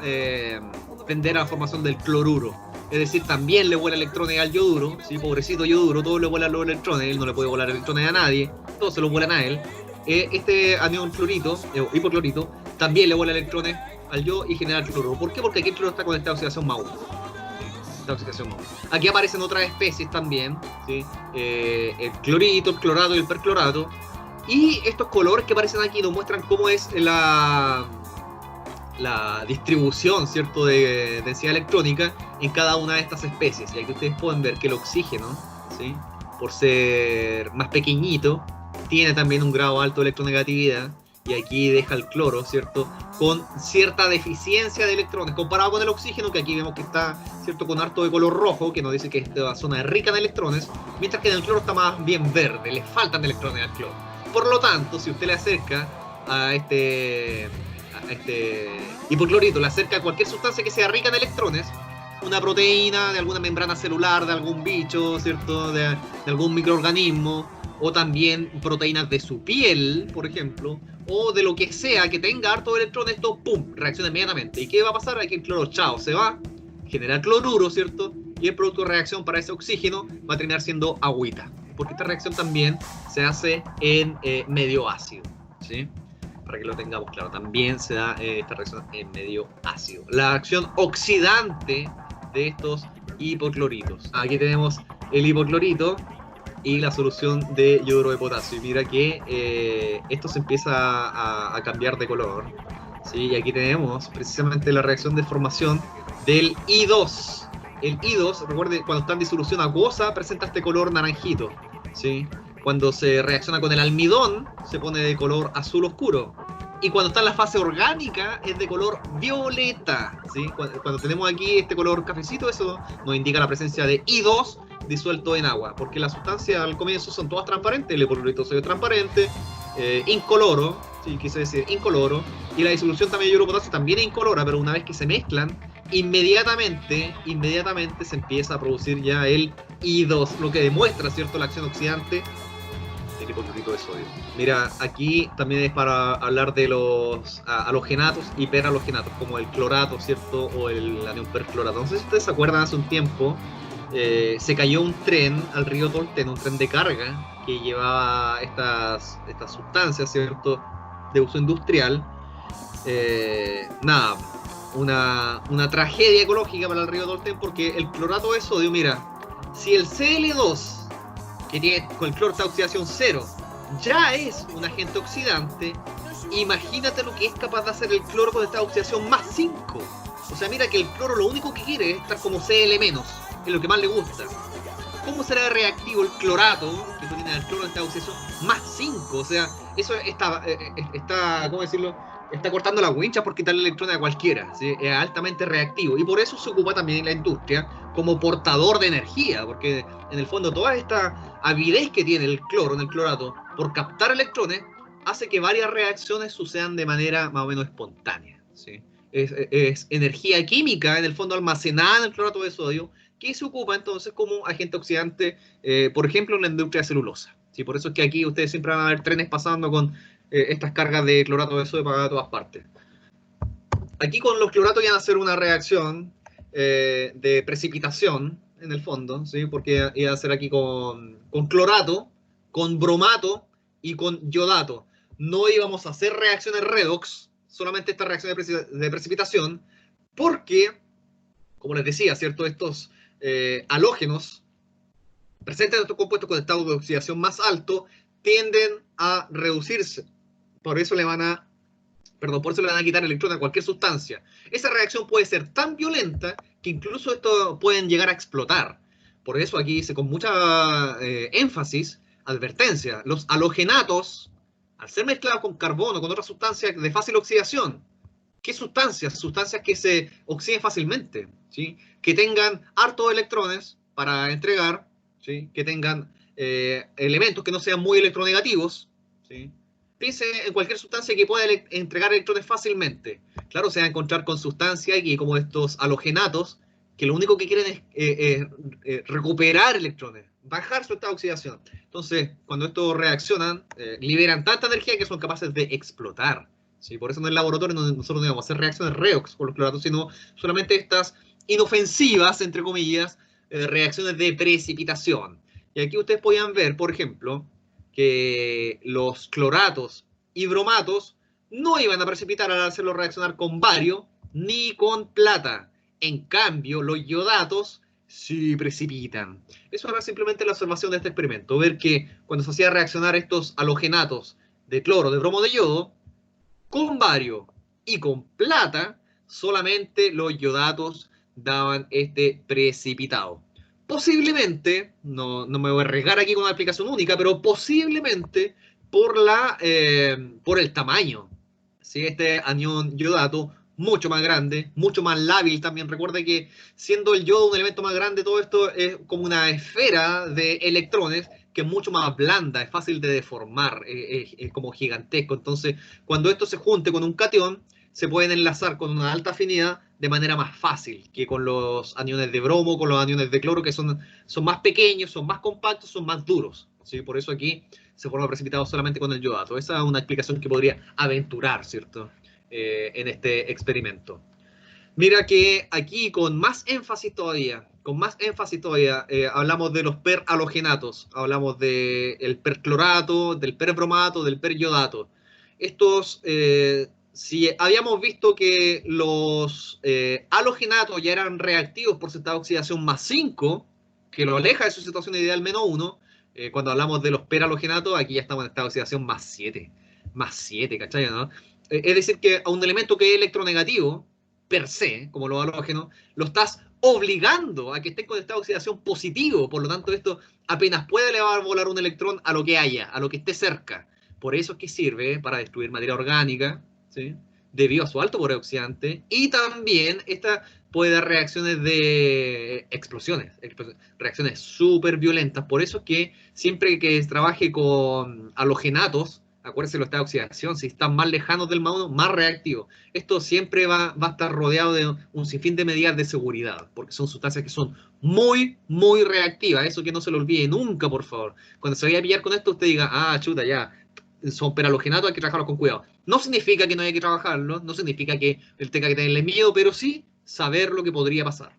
tender a la formación del cloruro. Es decir, también le vuela electrones al yoduro, ¿sí? Pobrecito yoduro, todo le vuela los electrones, él no le puede volar electrones a nadie, todos se los vuelan a él. Este anión clorito, hipoclorito, también le vuela electrones al yodo y genera el cloruro. ¿Por qué? Porque aquí el cloro está con esta oxidación más 1. Aquí aparecen otras especies también, ¿sí? El clorito, el clorato y el perclorato. Y estos colores que aparecen aquí nos muestran cómo es la distribución, ¿cierto?, de densidad electrónica en cada una de estas especies. Y aquí ustedes pueden ver que el oxígeno, ¿sí?, por ser más pequeñito, tiene también un grado alto de electronegatividad. Y aquí deja el cloro, ¿cierto?, con cierta deficiencia de electrones, comparado con el oxígeno, que aquí vemos que está, ¿cierto?, con harto de color rojo, que nos dice que esta zona es rica en electrones, mientras que en el cloro está más bien verde, le faltan electrones al cloro. Por lo tanto, si usted le acerca a este hipoclorito, le acerca a cualquier sustancia que sea rica en electrones, una proteína de alguna membrana celular, de algún bicho, ¿cierto?, de algún microorganismo, o también proteínas de su piel, por ejemplo, o de lo que sea que tenga harto de electrones, esto, ¡pum!, reacciona inmediatamente. ¿Y qué va a pasar? Aquí el cloro, chao, se va, genera cloruro, ¿cierto? Y el producto de reacción para ese oxígeno va a terminar siendo agüita, porque esta reacción también se hace en medio ácido, ¿sí? Para que lo tengamos claro, también se da esta reacción en medio ácido. La acción oxidante de estos hipocloritos. Aquí tenemos el hipoclorito y la solución de yoduro de potasio. Y mira que esto se empieza a cambiar de color, ¿sí? Y aquí tenemos precisamente la reacción de formación del I2. El I2, recuerde, cuando está en disolución acuosa, presenta este color naranjito, ¿sí? Cuando se reacciona con el almidón, se pone de color azul oscuro. Y cuando está en la fase orgánica, es de color violeta, ¿sí? Cuando tenemos aquí este color cafecito, eso nos indica la presencia de I2 disuelto en agua, porque las sustancias al comienzo son todas transparentes, el hipoclorito de sodio es transparente, incoloro, sí, quise decir incoloro, y la disolución también de yoduro de potasio también es incolora, pero una vez que se mezclan, inmediatamente se empieza a producir ya el I2, lo que demuestra, ¿cierto?, la acción oxidante del hipoclorito de sodio. Mira, aquí también es para hablar de los halogenatos y perhalogenatos, como el clorato, ¿cierto?, o el anión perclorato. No sé si ustedes se acuerdan, hace un tiempo se cayó un tren al río Tolten, un tren de carga que llevaba estas sustancias, ¿cierto?, de uso industrial. Una tragedia ecológica para el río Tolten, porque el clorato de sodio, mira, si el Cl2, que tiene con el cloro esta oxidación 0, ya es un agente oxidante, imagínate lo que es capaz de hacer el cloro con esta oxidación más 5. O sea, mira que el cloro lo único que quiere es estar como Cl-, es lo que más le gusta. ¿Cómo será reactivo el clorato, que tiene el cloro en esta oxidación más 5? O sea, eso está, ¿cómo decirlo?, está cortando la wincha por quitarle electrones a cualquiera, ¿sí? Es altamente reactivo y por eso se ocupa también en la industria como portador de energía, porque en el fondo toda esta avidez que tiene el cloro en el clorato por captar electrones hace que varias reacciones sucedan de manera más o menos espontánea, ¿sí? Es energía química en el fondo almacenada en el clorato de sodio que se ocupa entonces como agente oxidante, por ejemplo, en la industria de celulosa. ¿Sí? Por eso es que aquí ustedes siempre van a ver trenes pasando con estas cargas de clorato de sodio para todas partes. Aquí con los cloratos iban a hacer una reacción de precipitación, en el fondo, ¿sí? Porque iba a hacer aquí con clorato, con bromato y con yodato. No íbamos a hacer reacciones redox, solamente esta reacción de precipitación, porque, como les decía, ¿cierto? Estos halógenos presentes en estos compuestos con estado de oxidación más alto tienden a reducirse. Por eso le van a por eso le van a quitar electrones a cualquier sustancia. Esa reacción puede ser tan violenta que incluso esto pueden llegar a explotar. Por eso aquí dice con mucha énfasis, advertencia, los halogenatos, al ser mezclados con carbono, con otras sustancias de fácil oxidación, ¿qué sustancias? Sustancias que se oxiden fácilmente, ¿sí? Que tengan hartos electrones para entregar, ¿sí? Que tengan elementos que no sean muy electronegativos, ¿sí? Piense en cualquier sustancia que pueda entregar electrones fácilmente. Claro, se va a encontrar con sustancias y como estos halogenatos, que lo único que quieren es recuperar electrones, bajar su estado de oxidación. Entonces, cuando estos reaccionan, liberan tanta energía que son capaces de explotar. ¿Sí? Por eso en el laboratorio nosotros no íbamos a hacer reacciones redox con los cloratos, sino solamente estas inofensivas, entre comillas, reacciones de precipitación. Y aquí ustedes podían ver, por ejemplo, que los cloratos y bromatos no iban a precipitar al hacerlo reaccionar con bario ni con plata. En cambio, los yodatos sí precipitan. Eso era simplemente la observación de este experimento, ver que cuando se hacía reaccionar estos halogenatos de cloro, de bromo de yodo, con bario y con plata, solamente los yodatos daban este precipitado. Posiblemente, no me voy a arriesgar aquí con una explicación única, pero posiblemente por el tamaño. ¿Sí? Este anión yodato mucho más grande, mucho más lábil también. Recuerda que siendo el yodo un elemento más grande, todo esto es como una esfera de electrones que es mucho más blanda, es fácil de deformar, es como gigantesco. Entonces, cuando esto se junte con un catión, se pueden enlazar con una alta afinidad de manera más fácil que con los aniones de bromo, con los aniones de cloro, que son más pequeños, son más compactos, son más duros. ¿Sí? Por eso aquí se forma precipitado solamente con el yodato. Esa es una explicación que podría aventurar, ¿cierto? En este experimento. Mira que aquí con más énfasis todavía, hablamos de los perhalogenatos, hablamos del perclorato, del perbromato, del peryodato. Estos, si habíamos visto que los halogenatos ya eran reactivos por su estado de oxidación más 5, que lo aleja de su situación ideal menos 1, cuando hablamos de los perhalogenatos, aquí ya estamos en estado de oxidación más 7, ¿cachai? ¿No? Es decir, que a un elemento que es electronegativo, per se, como los halógenos, lo estás obligando a que esté con estado de oxidación positivo. Por lo tanto, esto apenas puede elevar volar un electrón a lo que haya, a lo que esté cerca. Por eso es que sirve para destruir materia orgánica, ¿sí? Debido a su alto poder oxidante. Y también esta puede dar reacciones de explosiones, reacciones súper violentas. Por eso es que siempre que trabaje con halogenatos, acuérdense los estados de oxidación, si están más lejanos del más 1, más reactivos. Esto siempre va a estar rodeado de un sinfín de medidas de seguridad, porque son sustancias que son muy, muy reactivas. Eso que no se lo olvide nunca, por favor. Cuando se vaya a pillar con esto, usted diga, ah, chuta, ya, son perhalogenatos, hay que trabajarlos con cuidado. No significa que no haya que trabajarlos, no significa que él tenga que tenerle miedo, pero sí saber lo que podría pasar.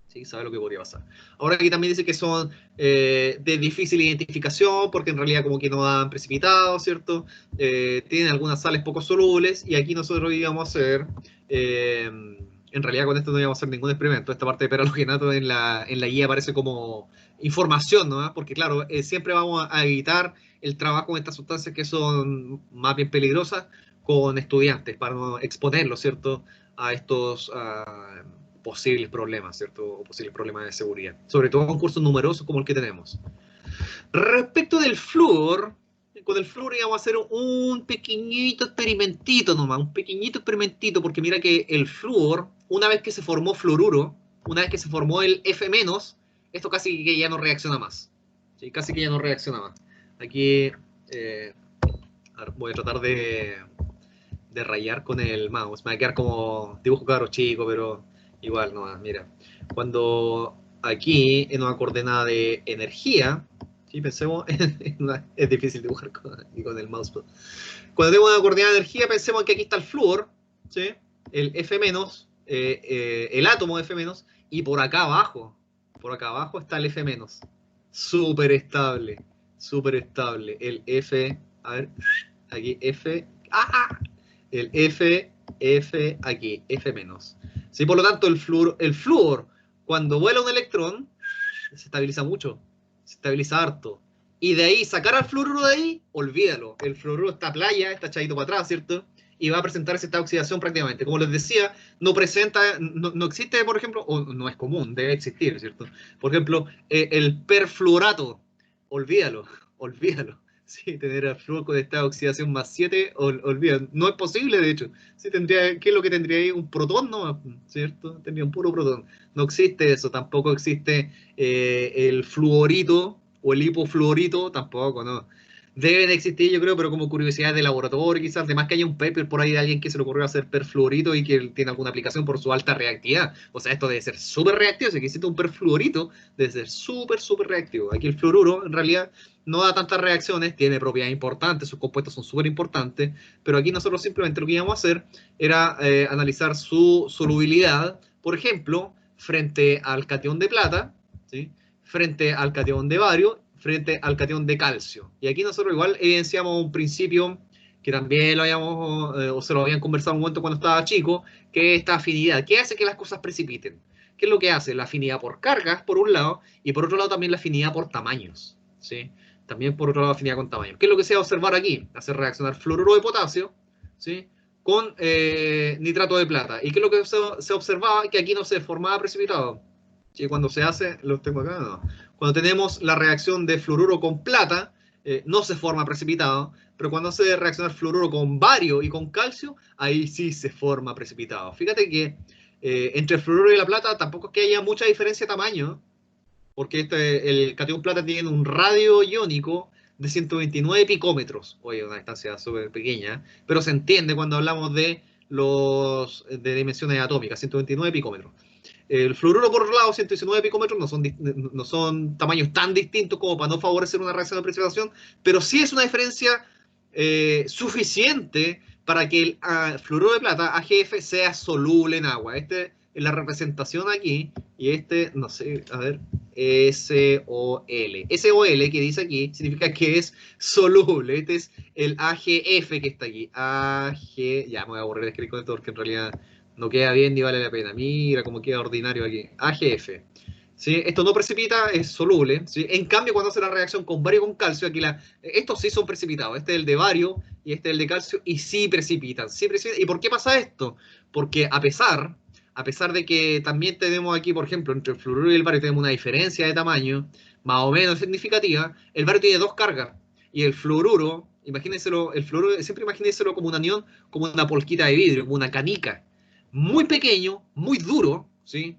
¿Sí? Saber lo que podría pasar. Ahora aquí también dice que son de difícil identificación, porque en realidad como que no dan precipitado, ¿cierto? Tienen algunas sales poco solubles, y aquí nosotros íbamos a hacer, en realidad con esto no íbamos a hacer ningún experimento. Esta parte de perhalogenato en la guía aparece como información, ¿no? Porque claro, siempre vamos a evitar el trabajo con estas sustancias que son más bien peligrosas con estudiantes, para no exponerlos, ¿cierto? A estos posibles problemas, ¿cierto? O posibles problemas de seguridad. Sobre todo en cursos numerosos como el que tenemos. Respecto del flúor, Con el flúor íbamos a hacer un pequeñito experimentito nomás, un pequeñito experimentito, porque mira que el flúor, una vez que se formó fluoruro, una vez que se formó el F-, esto casi que ya no reacciona más. ¿Sí? Casi que ya no reacciona más. Aquí a ver, voy a tratar de rayar con el mouse. Me va a quedar como dibujo cabro chico, pero igual nomás, mira. Cuando aquí en una coordenada de energía, ¿sí? Pensemos, es difícil dibujar con el mouse. Cuando tengo una coordenada de energía, pensemos que aquí está el flúor, ¿sí? El F-, el átomo F-, y por acá abajo está el F-. Súper estable, súper estable. El F, a ver, aquí F, ¡ah! El F aquí, F-. ¿Sí? Por lo tanto, el flúor, cuando vuela un electrón, se estabiliza mucho, se estabiliza harto. Y de ahí, sacar al fluoruro de ahí, olvídalo. El fluoruro está playa, está echadito para atrás, ¿cierto? Y va a presentarse esta oxidación prácticamente. Como les decía, no existe, por ejemplo, o no es común, debe existir, ¿cierto? Por ejemplo, el perfluorato, olvídalo, olvídalo. Sí, tener el flúor con esta oxidación más 7, olvídalo. No es posible, de hecho. Sí, ¿qué es lo que tendría ahí? Un protón, ¿no? ¿Cierto? Tendría un puro protón. No existe eso, tampoco existe el fluorito o el hipofluorito, tampoco, ¿no? Deben existir, yo creo, pero como curiosidad de laboratorio, quizás, además que haya un paper por ahí de alguien que se le ocurrió hacer perfluorito y que tiene alguna aplicación por su alta reactividad. O sea, esto debe ser súper reactivo, si existe un perfluorito, debe ser súper, súper reactivo. Aquí el fluoruro, en realidad, no da tantas reacciones, tiene propiedades importantes, sus compuestos son súper importantes, pero aquí nosotros simplemente lo que íbamos a hacer era analizar su solubilidad, por ejemplo, frente al catión de plata, ¿sí? Frente al catión de bario, frente al catión de calcio. Y aquí nosotros igual evidenciamos un principio que también lo habíamos, o se lo habían conversado un momento cuando estaba chico, que es esta afinidad. ¿Qué hace que las cosas precipiten? ¿Qué es lo que hace? La afinidad por cargas, por un lado, y por otro lado también la afinidad por tamaños, ¿sí? También por otro lado afinidad con tamaños. ¿Qué es lo que se va a observar aquí? Hacer reaccionar fluoruro de potasio, ¿sí? Con nitrato de plata. ¿Y qué es lo que se observaba? Que aquí no se formaba precipitado. ¿Sí? Cuando se hace, los tengo acá, no. Cuando tenemos la reacción de fluoruro con plata, no se forma precipitado, pero cuando se reacciona el fluoruro con bario y con calcio, ahí sí se forma precipitado. Fíjate que entre el fluoruro y la plata tampoco es que haya mucha diferencia de tamaño, porque el catión plata tiene un radio iónico de 129 picómetros. Oye, una distancia súper pequeña, pero se entiende cuando hablamos de dimensiones atómicas, 129 picómetros. El fluoruro por otro lado, 119 picómetros, no son tamaños tan distintos como para no favorecer una reacción de precipitación, pero sí es una diferencia suficiente para que el fluoruro de plata, AgF, sea soluble en agua. Este es la representación aquí, y este, no sé, a ver, SOL. SOL, que dice aquí, significa que es soluble. Este es el AgF que está aquí. Ya me voy a aburrir de escribir con esto porque en realidad no queda bien ni vale la pena. Mira cómo queda ordinario aquí. AgF. ¿Sí? Esto no precipita, es soluble. ¿Sí? En cambio, cuando hace la reacción con bario con calcio, aquí estos sí son precipitados. Este es el de bario y este es el de calcio, y sí precipitan. Sí precipitan. ¿Y por qué pasa esto? Porque a pesar de que también tenemos aquí, por ejemplo, entre el fluoruro y el bario tenemos una diferencia de tamaño más o menos significativa, el bario tiene dos cargas. Y el fluoruro, imagínenselo, el fluoruro, siempre imagínenselo como un anión, como una polquita de vidrio, como una canica. Muy pequeño, muy duro, ¿sí?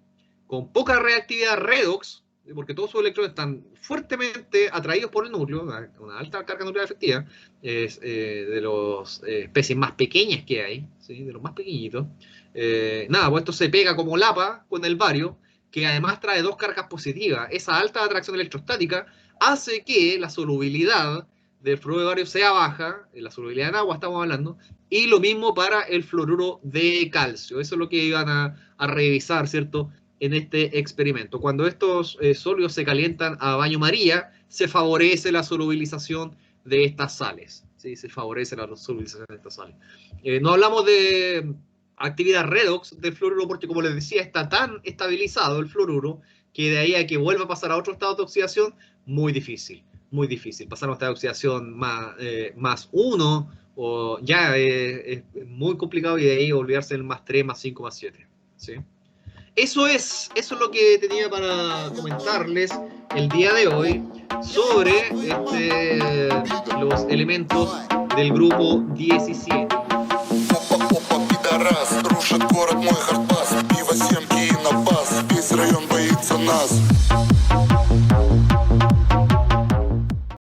Con poca reactividad redox, porque todos sus electrones están fuertemente atraídos por el núcleo, una alta carga nuclear efectiva, es de las especies más pequeñas que hay, ¿sí? De los más pequeñitos. Nada, pues esto se pega como lapa con el bario, que además trae dos cargas positivas. Esa alta atracción electrostática hace que la solubilidad del fluoruro de bario sea baja, la solubilidad en agua estamos hablando, y lo mismo para el fluoruro de calcio. Eso es lo que iban a revisar, ¿cierto?, en este experimento. Cuando estos sólidos se calientan a baño María, se favorece la solubilización de estas sales. ¿Sí? Se favorece la solubilización de estas sales. No hablamos de actividad redox del fluoruro porque, como les decía, está tan estabilizado el fluoruro que de ahí a que vuelva a pasar a otro estado de oxidación, muy difícil. Muy difícil. Pasar a un estado de oxidación más 1 o ya es muy complicado, y de ahí olvidarse del más 3, más 5, más 7. ¿Sí? Eso es lo que tenía para comentarles el día de hoy sobre los elementos del grupo 17. Опа, пидорас, рушит город мой хардбас. Пиво, семки и напас, весь район боится нас.